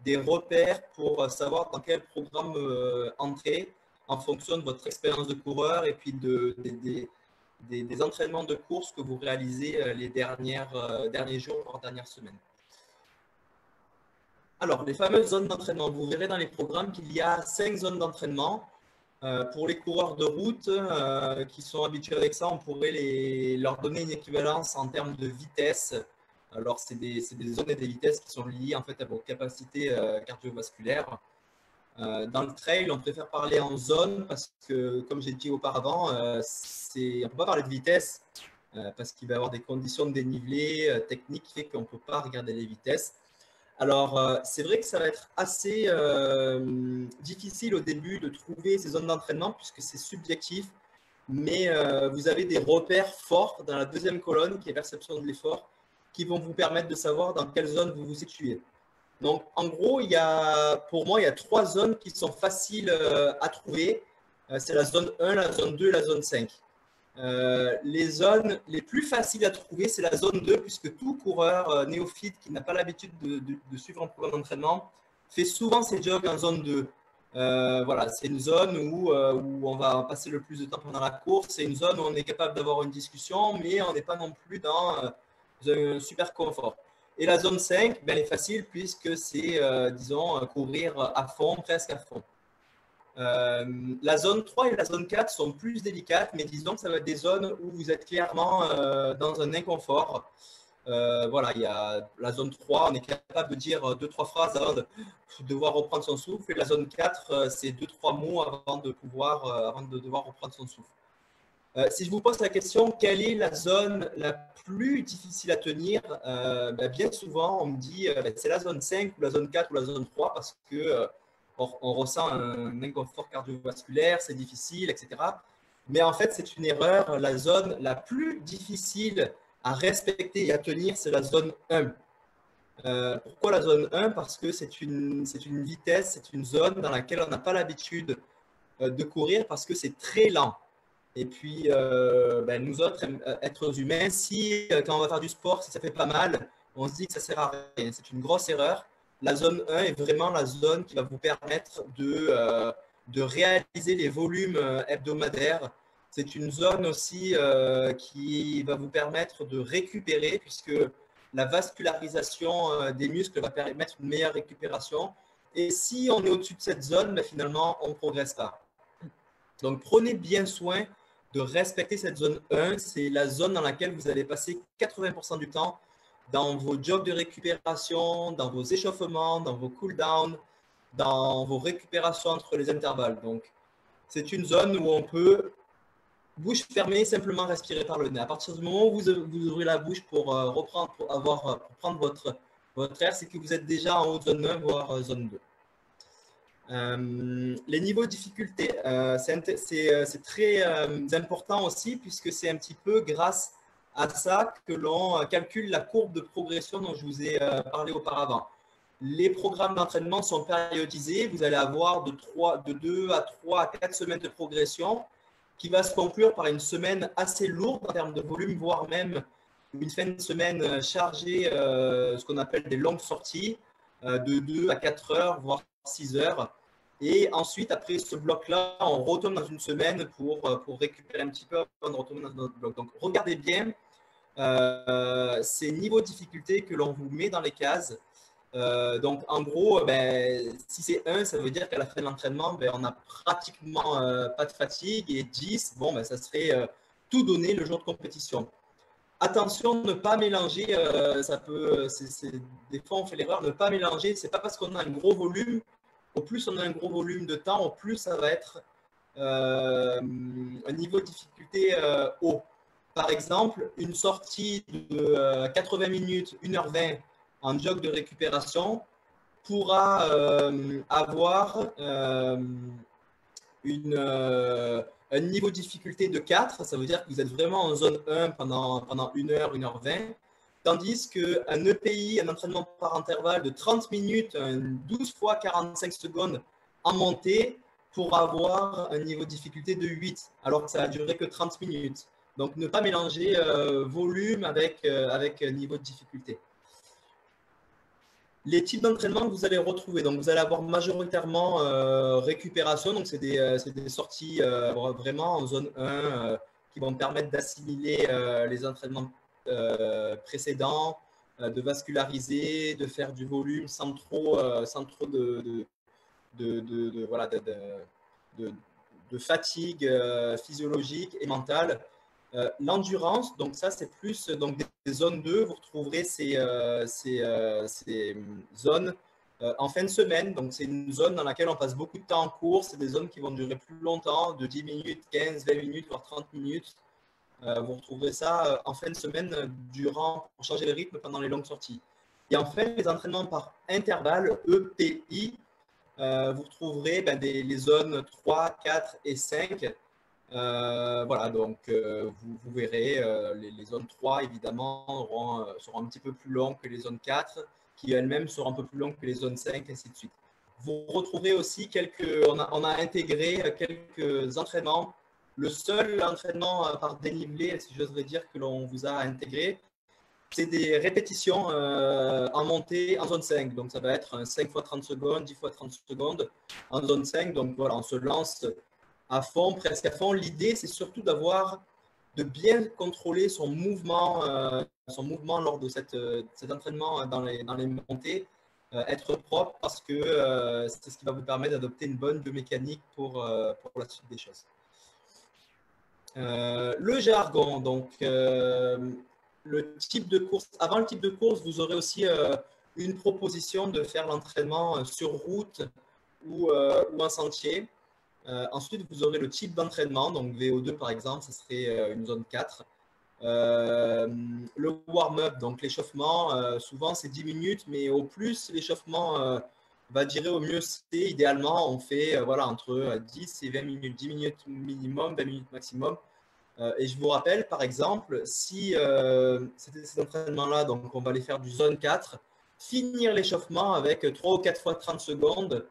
repères pour savoir dans quel programme entrer en fonction de votre expérience de coureur et puis des entraînements de course que vous réalisez les derniers jours, voire dernières semaines. Alors, les fameuses zones d'entraînement. Vous verrez dans les programmes qu'il y a 5 zones d'entraînement. Pour les coureurs de route qui sont habitués avec ça, on pourrait leur donner une équivalence en termes de vitesse. Alors, c'est des zones et des vitesses qui sont liées en fait à vos capacités cardiovasculaires. Dans le trail, on préfère parler en zone parce que, comme j'ai dit auparavant, on ne peut pas parler de vitesse parce qu'il va y avoir des conditions de dénivelé techniques qui fait qu'on ne peut pas regarder les vitesses. Alors, c'est vrai que ça va être assez difficile au début de trouver ces zones d'entraînement puisque c'est subjectif, mais vous avez des repères forts dans la deuxième colonne qui est perception de l'effort qui vont vous permettre de savoir dans quelle zone vous vous situez. Donc, en gros, pour moi, il y a 3 zones qui sont faciles à trouver. C'est la zone 1, la zone 2 et la zone 5. Les zones les plus faciles à trouver, c'est la zone 2, puisque tout coureur néophyte qui n'a pas l'habitude de suivre un programme d'entraînement fait souvent ses jogs en zone 2. Voilà, c'est une zone où on va passer le plus de temps pendant la course. C'est une zone où on est capable d'avoir une discussion, mais on n'est pas non plus dans un super confort. Et la zone 5, ben, elle est facile puisque c'est, disons, courir à fond, presque à fond. La zone 3 et la zone 4 sont plus délicates, mais disons que ça va être des zones où vous êtes clairement dans un inconfort. Voilà, il y a la zone 3, on est capable de dire 2-3 phrases avant de devoir reprendre son souffle. Et la zone 4, c'est 2-3 mots avant de devoir reprendre son souffle. Si je vous pose la question, quelle est la zone la plus difficile à tenir, bien souvent, on me dit c'est la zone 5 ou la zone 4 ou la zone 3 parce que on ressent un inconfort cardiovasculaire, c'est difficile, etc. Mais en fait, c'est une erreur. La zone la plus difficile à respecter et à tenir, c'est la zone 1. Pourquoi la zone 1? Parce que c'est une vitesse, c'est une zone dans laquelle on n'a pas l'habitude de courir parce que c'est très lent. Et puis, nous autres, êtres humains, si quand on va faire du sport, si ça fait pas mal, on se dit que ça sert à rien. C'est une grosse erreur. La zone 1 est vraiment la zone qui va vous permettre de réaliser les volumes hebdomadaires. C'est une zone aussi qui va vous permettre de récupérer puisque la vascularisation des muscles va permettre une meilleure récupération. Et si on est au-dessus de cette zone, finalement, on ne progresse pas. Donc, prenez bien soin de respecter cette zone 1. C'est la zone dans laquelle vous allez passer 80% du temps dans vos jogs de récupération, dans vos échauffements, dans vos cooldowns, dans vos récupérations entre les intervalles. Donc, c'est une zone où on peut, bouche fermée, simplement respirer par le nez. À partir du moment où vous ouvrez la bouche pour prendre votre air, c'est que vous êtes déjà en haut de zone 1, voire zone 2. Les niveaux de difficulté, c'est très important aussi puisque c'est un petit peu grâce à ça que l'on calcule la courbe de progression dont je vous ai parlé auparavant. Les programmes d'entraînement sont périodisés. Vous allez avoir de 2 à 3 à 4 semaines de progression qui va se conclure par une semaine assez lourde en termes de volume, voire même une fin de semaine chargée, ce qu'on appelle des longues sorties, de 2 à 4 heures, voire 6 heures. Et ensuite, après ce bloc-là, on retourne dans une semaine pour récupérer un petit peu avant de retourner dans notre bloc. Donc, regardez bien ces niveaux de difficulté que l'on vous met dans les cases. Donc, en gros, si c'est 1, ça veut dire qu'à la fin de l'entraînement, on n'a pratiquement pas de fatigue. Et 10, ça serait tout donner le jour de compétition. Attention, ne pas mélanger, des fois on fait l'erreur de ne pas mélanger. Ce n'est pas parce qu'on a un gros volume. Au plus on a un gros volume de temps, au plus ça va être un niveau de difficulté haut. Par exemple, une sortie de 80 minutes, 1h20 en jog de récupération pourra avoir un niveau de difficulté de 4. Ça veut dire que vous êtes vraiment en zone 1 pendant 1h, 1h20. Tandis qu'un EPI, un entraînement par intervalle de 30 minutes, 12 fois 45 secondes en montée, pour avoir un niveau de difficulté de 8, alors que ça a duré que 30 minutes. Donc, ne pas mélanger volume avec niveau de difficulté. Les types d'entraînement que vous allez retrouver, donc vous allez avoir majoritairement récupération, donc c'est des sorties vraiment en zone 1 qui vont permettre d'assimiler les entraînements précédents, de vasculariser, de faire du volume sans trop de fatigue physiologique et mentale. L'endurance, donc ça c'est plus donc des zones 2, vous retrouverez ces zones en fin de semaine. Donc c'est une zone dans laquelle on passe beaucoup de temps en course. C'est des zones qui vont durer plus longtemps, de 10 minutes, 15, 20 minutes, voire 30 minutes. Vous retrouverez ça en fin de semaine pour changer le rythme pendant les longues sorties. Et enfin, les entraînements par intervalle, EPI, vous retrouverez les zones 3, 4 et 5. Voilà, donc vous verrez, les zones 3, évidemment, seront un petit peu plus longues que les zones 4, qui elles-mêmes seront un peu plus longues que les zones 5, et ainsi de suite. Vous retrouverez aussi on a intégré quelques entraînements Le seul entraînement par dénivelé, si j'oserais dire, que l'on vous a intégré, c'est des répétitions en montée en zone 5. Donc, ça va être 5 fois 30 secondes, 10 fois 30 secondes en zone 5. Donc, voilà, on se lance à fond, presque à fond. L'idée, c'est surtout de bien contrôler son mouvement lors de cet entraînement dans les montées, être propre parce que c'est ce qui va vous permettre d'adopter une bonne biomécanique pour la suite des choses. Le jargon, donc le type de course. Avant le type de course, vous aurez aussi une proposition de faire l'entraînement sur route ou en sentier. Ensuite, vous aurez le type d'entraînement, donc VO2 par exemple, ce serait une zone 4. Le warm-up, donc l'échauffement, souvent c'est 10 minutes, mais au plus l'échauffement va durer, au mieux c'est. Idéalement, on fait voilà, entre 10 et 20 minutes, 10 minutes minimum, 20 minutes maximum. Et je vous rappelle, par exemple, si c'était ces entraînements-là, donc on va aller faire du zone 4, finir l'échauffement avec 3 ou 4 fois 30 secondes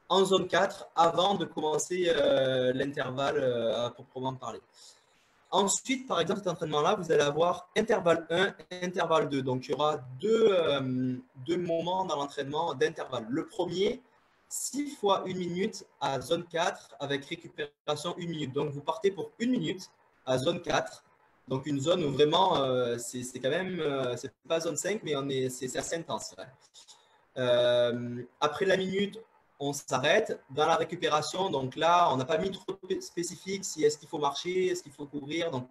en zone 4 avant de commencer l'intervalle à proprement parler. Ensuite, par exemple, cet entraînement-là, vous allez avoir intervalle 1 et intervalle 2. Donc, il y aura deux moments dans l'entraînement d'intervalle. Le premier, 6 fois 1 minute à zone 4 avec récupération 1 minute. Donc, vous partez pour 1 minute à zone 4. Donc, une zone où vraiment, c'est quand même, c'est pas zone 5, mais c'est assez intense. Après la minute, on s'arrête dans la récupération. Donc là, on n'a pas mis trop spécifique si est-ce qu'il faut marcher, est-ce qu'il faut courir. Donc,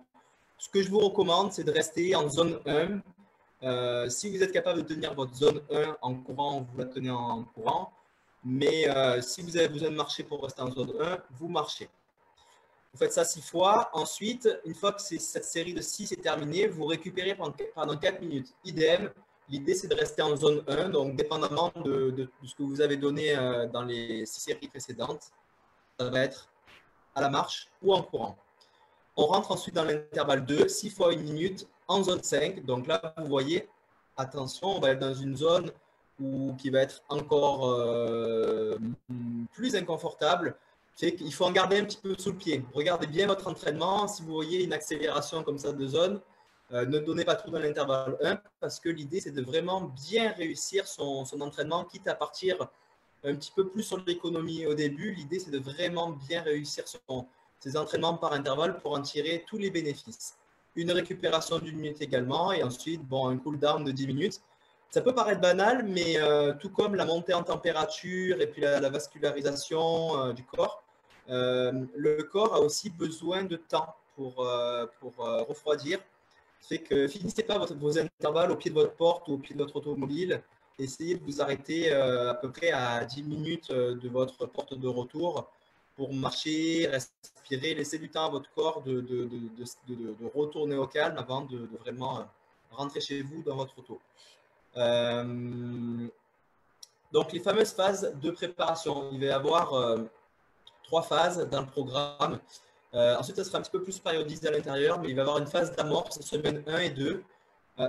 ce que je vous recommande, c'est de rester en zone 1. Si vous êtes capable de tenir votre zone 1 en courant, vous la tenez en courant. Mais si vous avez besoin de marcher pour rester en zone 1, vous marchez. Vous faites ça 6 fois. Ensuite, une fois que cette série de 6 est terminée, vous récupérez pendant 4 minutes. Idem. L'idée, c'est de rester en zone 1, donc dépendamment de ce que vous avez donné dans les 6 séries précédentes, ça va être à la marche ou en courant. On rentre ensuite dans l'intervalle 2, 6 fois 1 minute en zone 5. Donc là, vous voyez, attention, on va être dans une zone qui va être encore plus inconfortable. Il faut en garder un petit peu sous le pied. Regardez bien votre entraînement. Si vous voyez une accélération comme ça de zone, ne donnez pas trop dans l'intervalle 1 parce que l'idée, c'est de vraiment bien réussir son entraînement, quitte à partir un petit peu plus sur l'économie au début. L'idée, c'est de vraiment bien réussir ses entraînements par intervalle pour en tirer tous les bénéfices. Une récupération d'1 minute également et ensuite, bon, un cool-down de 10 minutes. Ça peut paraître banal, mais tout comme la montée en température et puis la vascularisation du corps, le corps a aussi besoin de temps pour refroidir. C'est que finissez pas vos intervalles au pied de votre porte ou au pied de votre automobile. Essayez de vous arrêter à peu près à 10 minutes de votre porte de retour pour marcher, respirer, laisser du temps à votre corps de retourner au calme avant de vraiment rentrer chez vous dans votre auto. Donc, les fameuses phases de préparation. Il va y avoir 3 phases dans le programme. Ensuite, ça sera un petit peu plus périodisé à l'intérieur, mais il va y avoir une phase d'amorce, semaine 1 et 2.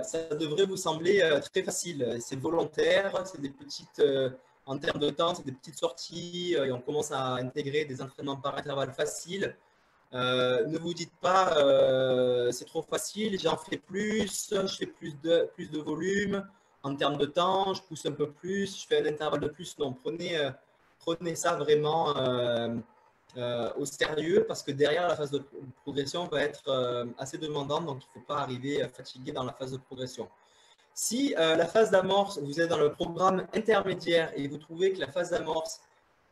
Ça devrait vous sembler très facile. C'est volontaire, c'est des petites, en termes de temps, c'est des petites sorties et on commence à intégrer des entraînements par intervalle faciles. Ne vous dites pas c'est trop facile, j'en fais plus, je fais plus de volume. En termes de temps, je pousse un peu plus, je fais un intervalle de plus. Non, prenez ça vraiment au sérieux parce que derrière la phase de progression va être assez demandante, donc il ne faut pas arriver fatigué dans la phase de progression. Si la phase d'amorce, vous êtes dans le programme intermédiaire et vous trouvez que la phase d'amorce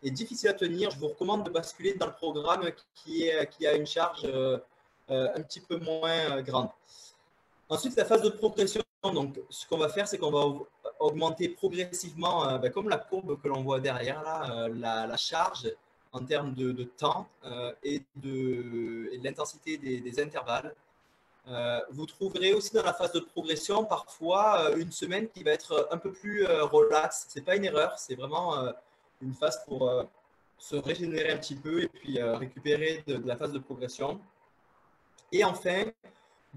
est difficile à tenir, je vous recommande de basculer dans le programme qui a une charge un petit peu moins grande. Ensuite, la phase de progression, donc ce qu'on va faire, c'est qu'on va augmenter progressivement, comme la courbe que l'on voit derrière, là, la charge en termes de temps et de l'intensité des intervalles. Vous trouverez aussi dans la phase de progression parfois une semaine qui va être un peu plus relax. Ce n'est pas une erreur, c'est vraiment une phase pour se régénérer un petit peu et puis récupérer de la phase de progression. Et enfin,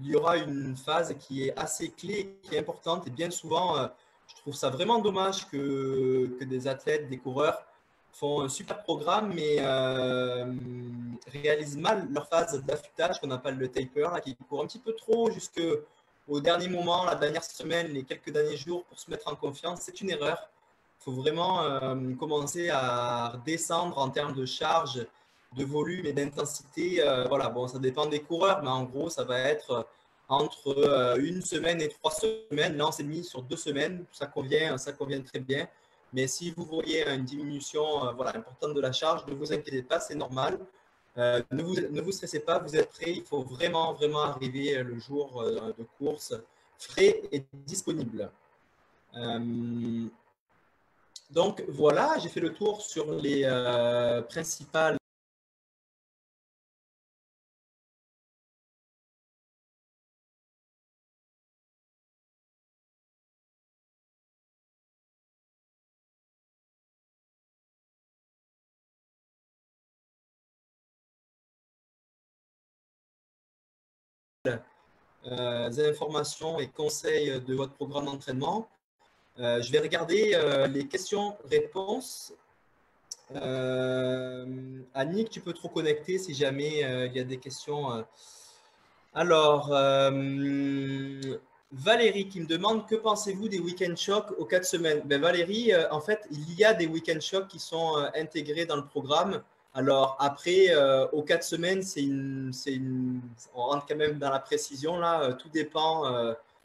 il y aura une phase qui est assez clé, qui est importante et bien souvent, je trouve ça vraiment dommage que des athlètes, des coureurs font un super programme, mais réalisent mal leur phase d'affûtage qu'on appelle le taper, là, qui court un petit peu trop jusqu'au dernier moment, la dernière semaine, les quelques derniers jours pour se mettre en confiance. C'est une erreur. Il faut vraiment commencer à descendre en termes de charge, de volume et d'intensité. Voilà, bon, ça dépend des coureurs, mais en gros, ça va être entre une semaine et 3 semaines. Là, on s'est mis sur 2 semaines. Ça convient très bien. Mais si vous voyez une diminution voilà, importante de la charge, ne vous inquiétez pas, c'est normal. Ne vous stressez pas, vous êtes prêts. Il faut vraiment, vraiment arriver le jour de course frais et disponible. Donc voilà, j'ai fait le tour sur les principales informations et conseils de votre programme d'entraînement. Je vais regarder les questions-réponses. Annick, tu peux te reconnecter si jamais il y a des questions. Alors, Valérie qui me demande que pensez-vous des week-end shocks aux 4 semaines? Ben, Valérie, en fait, il y a des week-end shocks qui sont intégrés dans le programme. Alors après, aux 4 semaines, on rentre quand même dans la précision là. Tout dépend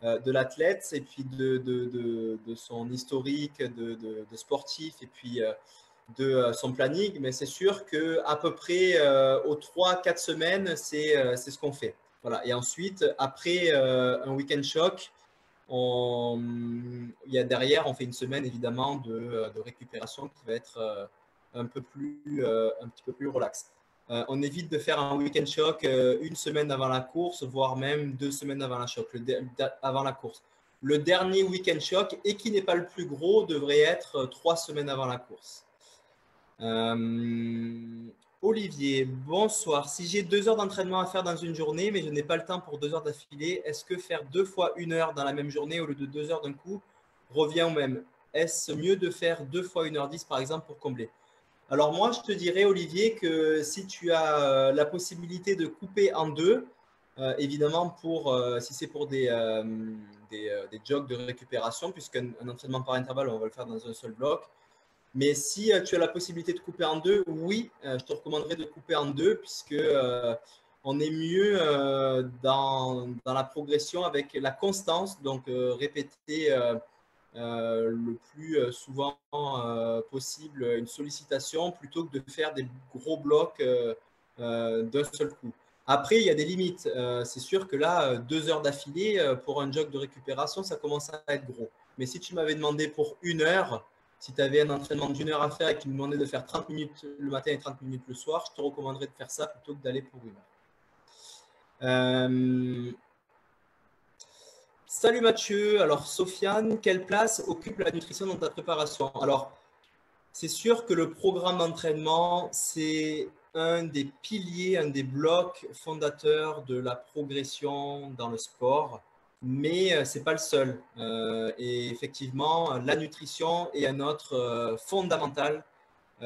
de l'athlète et puis de son historique de sportif et puis de son planning. Mais c'est sûr qu'à peu près aux 3-4 semaines, c'est ce qu'on fait. Voilà. Et ensuite, après un week-end choc, derrière, on fait une semaine évidemment de récupération qui va être un petit peu plus relax. On évite de faire un week-end choc une semaine avant la course, voire même 2 semaines avant avant la course. Le dernier week-end choc, et qui n'est pas le plus gros, devrait être 3 semaines avant la course. Olivier, bonsoir. Si j'ai 2 heures d'entraînement à faire dans une journée, mais je n'ai pas le temps pour 2 heures d'affilée, est-ce que faire 2 fois 1 heure dans la même journée au lieu de 2 heures d'un coup revient au même? Est-ce mieux de faire 2 fois 1h10 par exemple pour combler? Alors moi, je te dirais, Olivier, que si tu as la possibilité de couper en deux, évidemment, si c'est pour des jogs de récupération, puisqu'un entraînement par intervalle, on va le faire dans un seul bloc, mais si tu as la possibilité de couper en deux, oui, je te recommanderais de couper en deux puisque on est mieux dans la progression avec la constance, donc répéter le plus souvent possible une sollicitation plutôt que de faire des gros blocs d'un seul coup. Après, il y a des limites. C'est sûr que là, 2 heures d'affilée pour un jog de récupération, ça commence à être gros. Mais si tu m'avais demandé pour 1 heure, si tu avais un entraînement d'1 heure à faire et que tu me demandais de faire 30 minutes le matin et 30 minutes le soir, je te recommanderais de faire ça plutôt que d'aller pour 1 heure. Salut Mathieu. Alors, Sofiane, quelle place occupe la nutrition dans ta préparation? Alors, c'est sûr que le programme d'entraînement, c'est un des piliers, un des blocs fondateurs de la progression dans le sport, mais ce n'est pas le seul. Et effectivement, la nutrition est un autre fondamental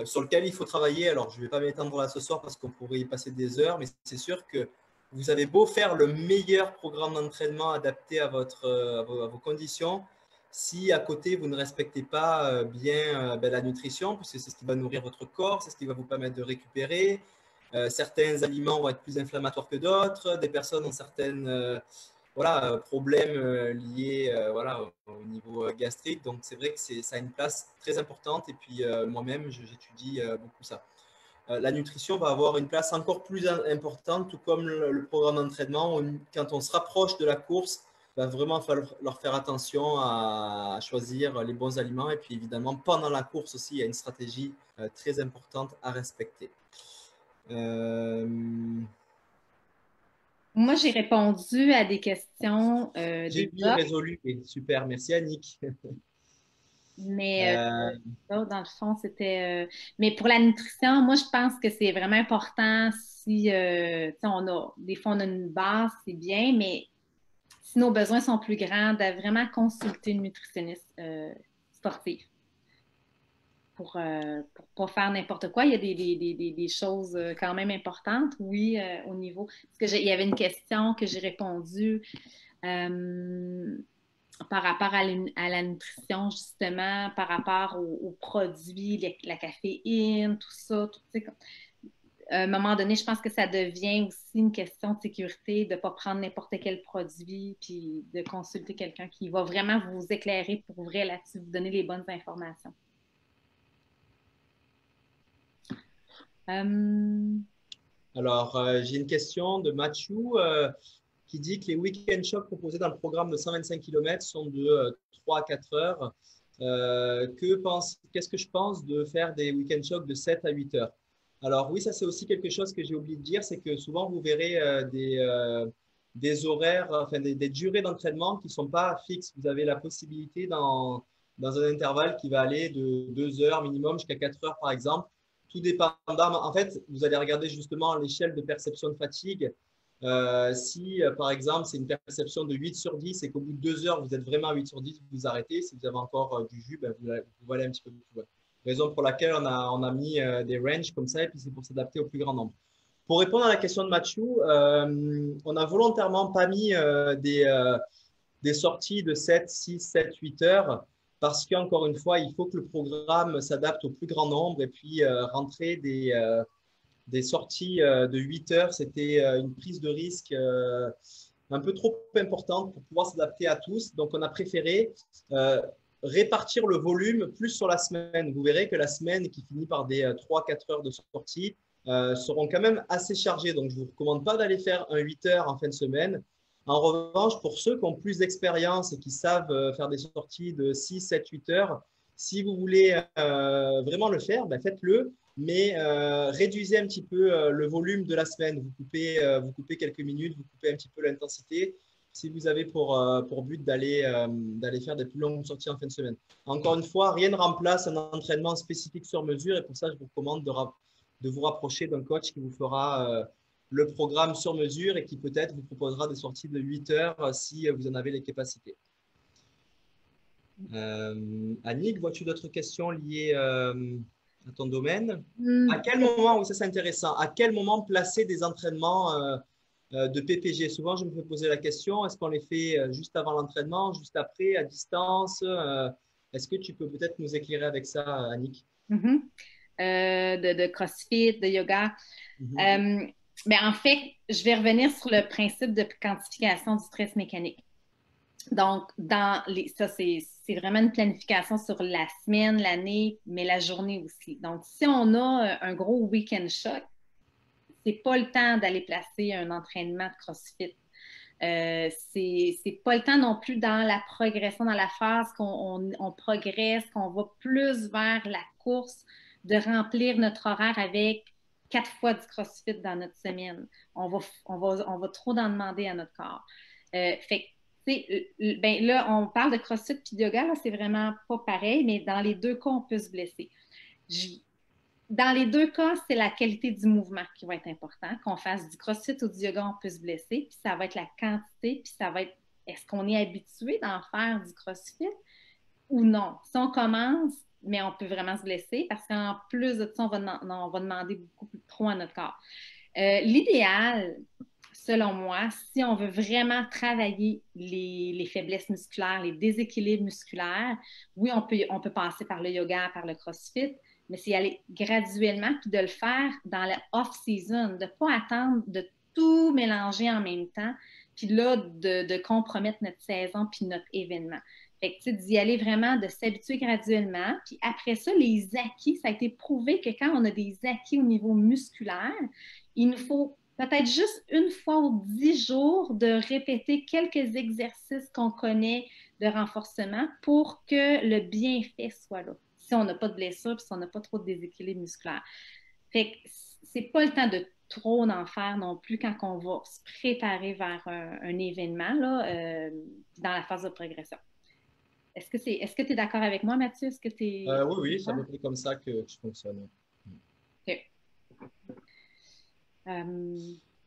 sur lequel il faut travailler. Alors, je ne vais pas m'étendre là ce soir parce qu'on pourrait y passer des heures, mais c'est sûr que vous avez beau faire le meilleur programme d'entraînement adapté à vos conditions, si à côté vous ne respectez pas bien la nutrition, puisque c'est ce qui va nourrir votre corps, c'est ce qui va vous permettre de récupérer. Certains aliments vont être plus inflammatoires que d'autres, des personnes ont certaines problèmes liés au niveau gastrique. Donc, c'est vrai que ça a une place très importante. Et puis, moi-même, j'étudie beaucoup ça. La nutrition va avoir une place encore plus importante, tout comme le programme d'entraînement. Quand on se rapproche de la course, il va vraiment falloir leur faire attention à choisir les bons aliments. Et puis, évidemment, pendant la course aussi, il y a une stratégie très importante à respecter. Moi, j'ai répondu à des questions J'ai vu résolu. Super, merci Annick. mais dans le fond, c'était. Mais pour la nutrition, moi, je pense que c'est vraiment important si des fois on a une base, c'est bien, mais si nos besoins sont plus grands, de vraiment consulter une nutritionniste sportive. pour pas faire n'importe quoi. Il y a des choses quand même importantes, oui, au niveau. Parce que il y avait une question que j'ai répondu par rapport à la nutrition, justement, par rapport aux produits, la caféine, tout ça. À un moment donné, je pense que ça devient aussi une question de sécurité, de ne pas prendre n'importe quel produit, puis de consulter quelqu'un qui va vraiment vous éclairer pour vrai là-dessus, vous donner les bonnes informations. Alors, j'ai une question de Mathieu qui dit que les week-end shocks proposés dans le programme de 125 km sont de 3 à 4 heures. Qu'est-ce que je pense de faire des week-end shocks de 7 à 8 heures? Alors oui, ça c'est aussi quelque chose que j'ai oublié de dire, c'est que souvent vous verrez des horaires, enfin des durées d'entraînement qui ne sont pas fixes. Vous avez la possibilité dans un intervalle qui va aller de 2 heures minimum jusqu'à 4 heures par exemple. Tout dépendant. En fait, vous allez regarder justement l'échelle de perception de fatigue. Si, par exemple, c'est une perception de 8 sur 10 et qu'au bout de 2 heures, vous êtes vraiment à 8 sur 10, vous arrêtez. Si vous avez encore du jus, ben, vous allez un petit peu plus loin. Raison pour laquelle on a mis des ranges comme ça, et puis c'est pour s'adapter au plus grand nombre. Pour répondre à la question de Mathieu, on n'a volontairement pas mis des sorties de 7, 6, 7, 8 heures parce qu'encore une fois, il faut que le programme s'adapte au plus grand nombre et puis rentrer des sorties de 8 heures, c'était une prise de risque un peu trop importante pour pouvoir s'adapter à tous. Donc, on a préféré répartir le volume plus sur la semaine. Vous verrez que la semaine qui finit par des 3-4 heures de sortie seront quand même assez chargées. Donc, je ne vous recommande pas d'aller faire un 8 heures en fin de semaine. En revanche, pour ceux qui ont plus d'expérience et qui savent faire des sorties de 6, 7, 8 heures, si vous voulez vraiment le faire, ben faites-le, mais réduisez un petit peu le volume de la semaine. Vous coupez quelques minutes, vous coupez un petit peu l'intensité si vous avez pour but d'aller faire des plus longues sorties en fin de semaine. Encore une fois, rien ne remplace un entraînement spécifique sur mesure et pour ça, je vous recommande de vous rapprocher d'un coach qui vous fera le programme sur mesure et qui peut-être vous proposera des sorties de 8 heures si vous en avez les capacités. Annick, vois-tu d'autres questions liées à ton domaine? À quel moment, oui, ça c'est intéressant, à quel moment placer des entraînements de PPG? Souvent, je me fais poser la question, est-ce qu'on les fait juste avant l'entraînement, juste après, à distance? Est-ce que tu peux peut-être nous éclairer avec ça, Annick? De CrossFit, de yoga. Mais en fait, je vais revenir sur le principe de quantification du stress mécanique. Donc, ça, c'est vraiment une planification sur la semaine, l'année, mais la journée aussi. Donc, si on a un gros week-end shock, c'est pas le temps d'aller placer un entraînement de CrossFit. C'est pas le temps non plus dans la progression, dans la phase qu'on progresse, qu'on va plus vers la course, de remplir notre horaire avec 4 fois du CrossFit dans notre semaine. On va trop en demander à notre corps. Fait ben là, on parle de CrossFit et de yoga, là, c'est vraiment pas pareil, mais dans les deux cas, on peut se blesser. Dans les deux cas, c'est la qualité du mouvement qui va être important. Qu'on fasse du CrossFit ou du yoga, on peut se blesser. Puis ça va être la quantité, puis ça va être est-ce qu'on est habitué d'en faire du CrossFit ou non? Si on commence, mais on peut vraiment se blesser parce qu'en plus de ça, on va demander beaucoup plus trop à notre corps. L'idéal, selon moi, si on veut vraiment travailler les faiblesses musculaires, les déséquilibres musculaires, oui, on peut passer par le yoga, par le CrossFit, mais c'est y aller graduellement, puis de le faire dans la off-season, de ne pas attendre de tout mélanger en même temps, puis là, de compromettre notre saison puis notre événement. Fait que, tu sais, d'y aller vraiment, de s'habituer graduellement. Puis après ça, les acquis, ça a été prouvé que quand on a des acquis au niveau musculaire, il nous faut peut-être juste une fois ou 10 jours de répéter quelques exercices qu'on connaît de renforcement pour que le bienfait soit là. Si on n'a pas de blessure, puis si on n'a pas trop de déséquilibre musculaire. Fait que c'est pas le temps de trop en faire non plus quand on va se préparer vers un événement là, dans la phase de progression. Est-ce que tu es d'accord avec moi, Mathieu? Est-ce que oui, c'est à peu près comme ça que je fonctionne. Okay.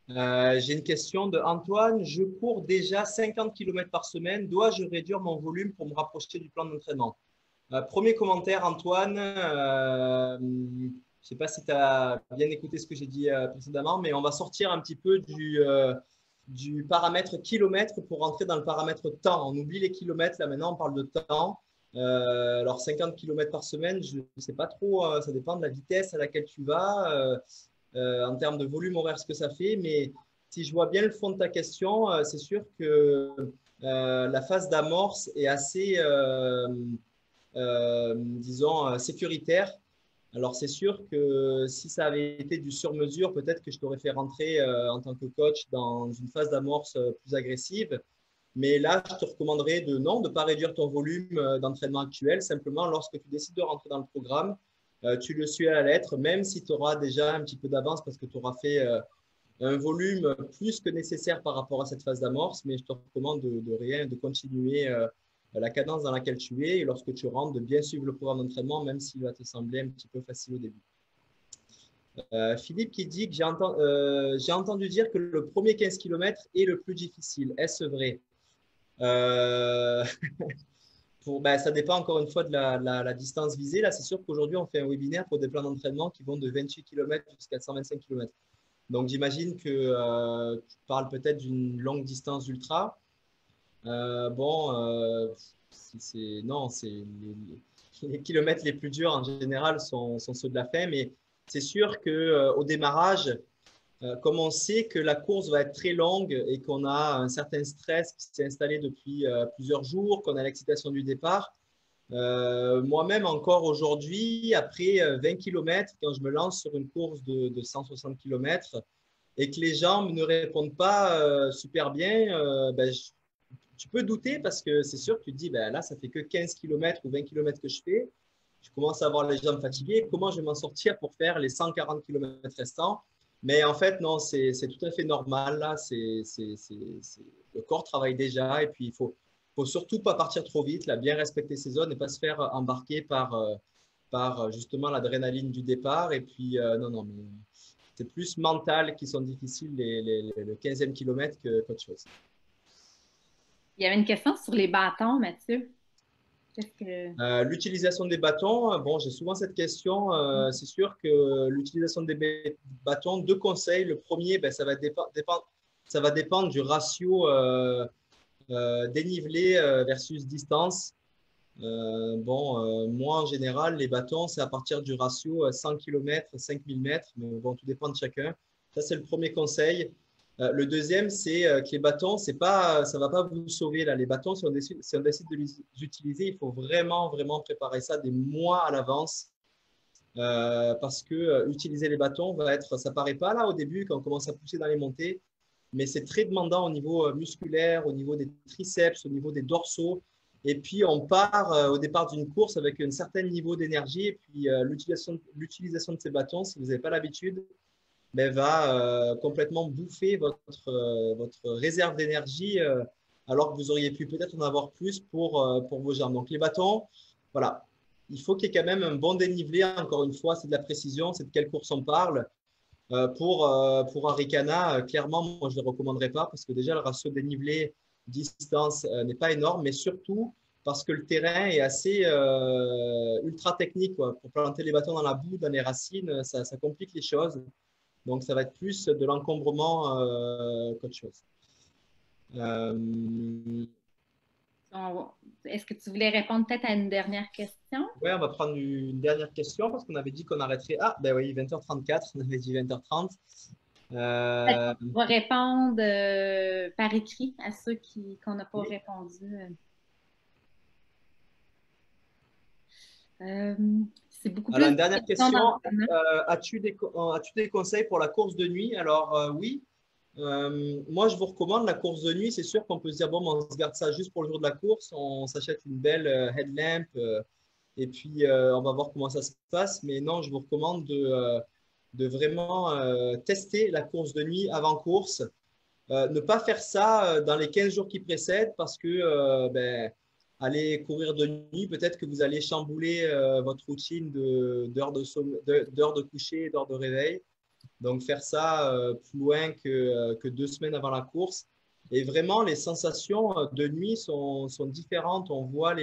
J'ai une question de Antoine. Je cours déjà 50 km par semaine. Dois-je réduire mon volume pour me rapprocher du plan d'entraînement? Premier commentaire, Antoine. Je ne sais pas si tu as bien écouté ce que j'ai dit précédemment, mais on va sortir un petit peu du paramètre kilomètre pour rentrer dans le paramètre temps. On oublie les kilomètres, là maintenant on parle de temps. Alors 50 km par semaine, je ne sais pas trop, ça dépend de la vitesse à laquelle tu vas, en termes de volume horaire, ce que ça fait. Mais si je vois bien le fond de ta question, c'est sûr que la phase d'amorce est assez, disons, sécuritaire. Alors, c'est sûr que si ça avait été du sur-mesure, peut-être que je t'aurais fait rentrer en tant que coach dans une phase d'amorce plus agressive. Mais là, je te recommanderais de non, de ne pas réduire ton volume d'entraînement actuel. Simplement, lorsque tu décides de rentrer dans le programme, tu le suis à la lettre, même si tu auras déjà un petit peu d'avance parce que tu auras fait un volume plus que nécessaire par rapport à cette phase d'amorce. Mais je te recommande de continuer la cadence dans laquelle tu es et lorsque tu rentres, de bien suivre le programme d'entraînement, même s'il va te sembler un petit peu facile au début. Philippe qui dit que j'ai entendu dire que le premier 15 km est le plus difficile. Est-ce vrai? Ça dépend encore une fois de la distance visée. Là, c'est sûr qu'aujourd'hui, on fait un webinaire pour des plans d'entraînement qui vont de 28 km jusqu'à 125 km. Donc, j'imagine que tu parles peut-être d'une longue distance ultra. Non, les kilomètres les plus durs en général sont ceux de la fin, mais c'est sûr qu'au démarrage, comme on sait que la course va être très longue et qu'on a un certain stress qui s'est installé depuis plusieurs jours, qu'on a l'excitation du départ, moi-même encore aujourd'hui, après 20 km, quand je me lance sur une course de 160 km et que les jambes ne répondent pas super bien, tu peux douter parce que c'est sûr que tu te dis, là, ça fait que 15 km ou 20 km que je fais. Je commence à avoir les jambes fatiguées. Comment je vais m'en sortir pour faire les 140 km restants? Mais en fait, non, c'est tout à fait normal. Là, le corps travaille déjà et puis faut surtout pas partir trop vite, là, bien respecter ses zones et pas se faire embarquer par justement l'adrénaline du départ. Et puis, non, mais c'est plus mental qui sont difficiles le 15e kilomètre qu'autre chose. Il y avait une question sur les bâtons, Mathieu. L'utilisation des bâtons, bon, j'ai souvent cette question. C'est sûr que l'utilisation des bâtons, deux conseils. Le premier, ça va dépendre du ratio dénivelé versus distance. Moi, en général, les bâtons, c'est à partir du ratio 100 km, 5000 mètres. Mais bon, tout dépend de chacun. Ça, c'est le premier conseil. Le deuxième, c'est que les bâtons, ça ne va pas vous sauver. Là. Les bâtons, si on décide de les utiliser, il faut vraiment, vraiment préparer ça des mois à l'avance. Parce que utiliser les bâtons ça ne paraît pas là au début quand on commence à pousser dans les montées, mais c'est très demandant au niveau musculaire, au niveau des triceps, au niveau des dorsaux. Et puis, on part au départ d'une course avec un certain niveau d'énergie. Et puis, l'utilisation de ces bâtons, si vous n'avez pas l'habitude, va complètement bouffer votre réserve d'énergie alors que vous auriez pu peut-être en avoir plus pour vos jambes. Donc, les bâtons, voilà, il faut qu'il y ait quand même un bon dénivelé. Encore une fois, c'est de la précision, c'est de quelle course on parle. Pour Arikana, clairement, moi, je ne les recommanderais pas parce que déjà, le ratio dénivelé-distance n'est pas énorme, mais surtout parce que le terrain est assez ultra technique, quoi. Pour planter les bâtons dans la boue, dans les racines, ça complique les choses. Donc, ça va être plus de l'encombrement qu'autre chose. Est-ce que tu voulais répondre peut-être à une dernière question? Oui, on va prendre une dernière question parce qu'on avait dit qu'on arrêterait. Ah, ben oui, 20h34, on avait dit 20h30. On va répondre par écrit à ceux qu'on n'a pas répondu. C'est beaucoup plus. Alors, une dernière question. As-tu des conseils pour la course de nuit? Alors, oui. Moi, je vous recommande la course de nuit. C'est sûr qu'on peut se dire, bon, on se garde ça juste pour le jour de la course. On s'achète une belle headlamp et puis on va voir comment ça se passe. Mais non, je vous recommande de vraiment tester la course de nuit avant course. Ne pas faire ça dans les 15 jours qui précèdent parce que aller courir de nuit, peut-être que vous allez chambouler votre routine d'heures de coucher et d'heures de réveil. Donc, faire ça plus loin que 2 semaines avant la course. Et vraiment, les sensations de nuit sont différentes. On voit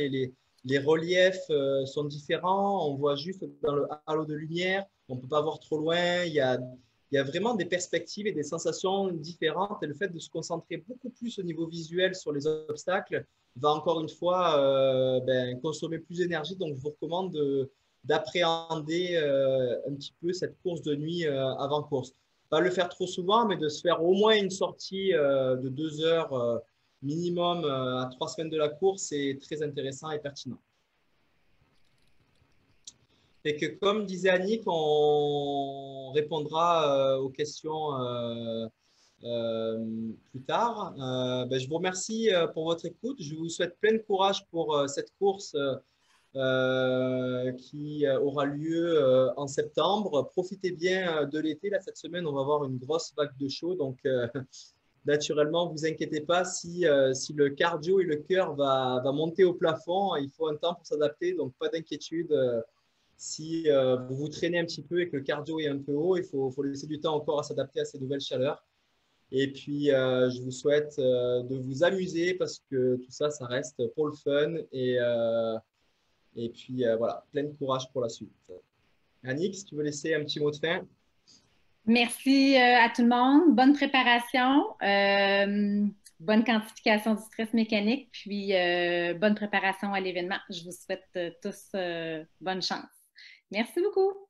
les reliefs sont différents. On voit juste dans le halo de lumière. On ne peut pas voir trop loin. Il y a vraiment des perspectives et des sensations différentes. Et le fait de se concentrer beaucoup plus au niveau visuel sur les obstacles va encore une fois consommer plus d'énergie. Donc, je vous recommande d'appréhender un petit peu cette course de nuit avant course. Pas le faire trop souvent, mais de se faire au moins une sortie de 2 heures minimum à 3 semaines de la course, c'est très intéressant et pertinent. Et que comme disait Annick, on répondra aux questions plus tard. Je vous remercie pour votre écoute. Je vous souhaite plein de courage pour cette course qui aura lieu en septembre. Profitez bien de l'été. Là, cette semaine, on va avoir une grosse vague de chaud. Donc, naturellement, vous inquiétez pas si le cardio et le cœur va monter au plafond. Il faut un temps pour s'adapter. Donc, pas d'inquiétude. Si vous vous traînez un petit peu et que le cardio est un peu haut, il faut laisser du temps encore à s'adapter à ces nouvelles chaleurs. Et puis, je vous souhaite de vous amuser parce que tout ça, ça reste pour le fun. Et puis, voilà, plein de courage pour la suite. Annick, si tu veux laisser un petit mot de fin. Merci à tout le monde. Bonne préparation, bonne quantification du stress mécanique, puis bonne préparation à l'événement. Je vous souhaite tous bonne chance. Merci beaucoup.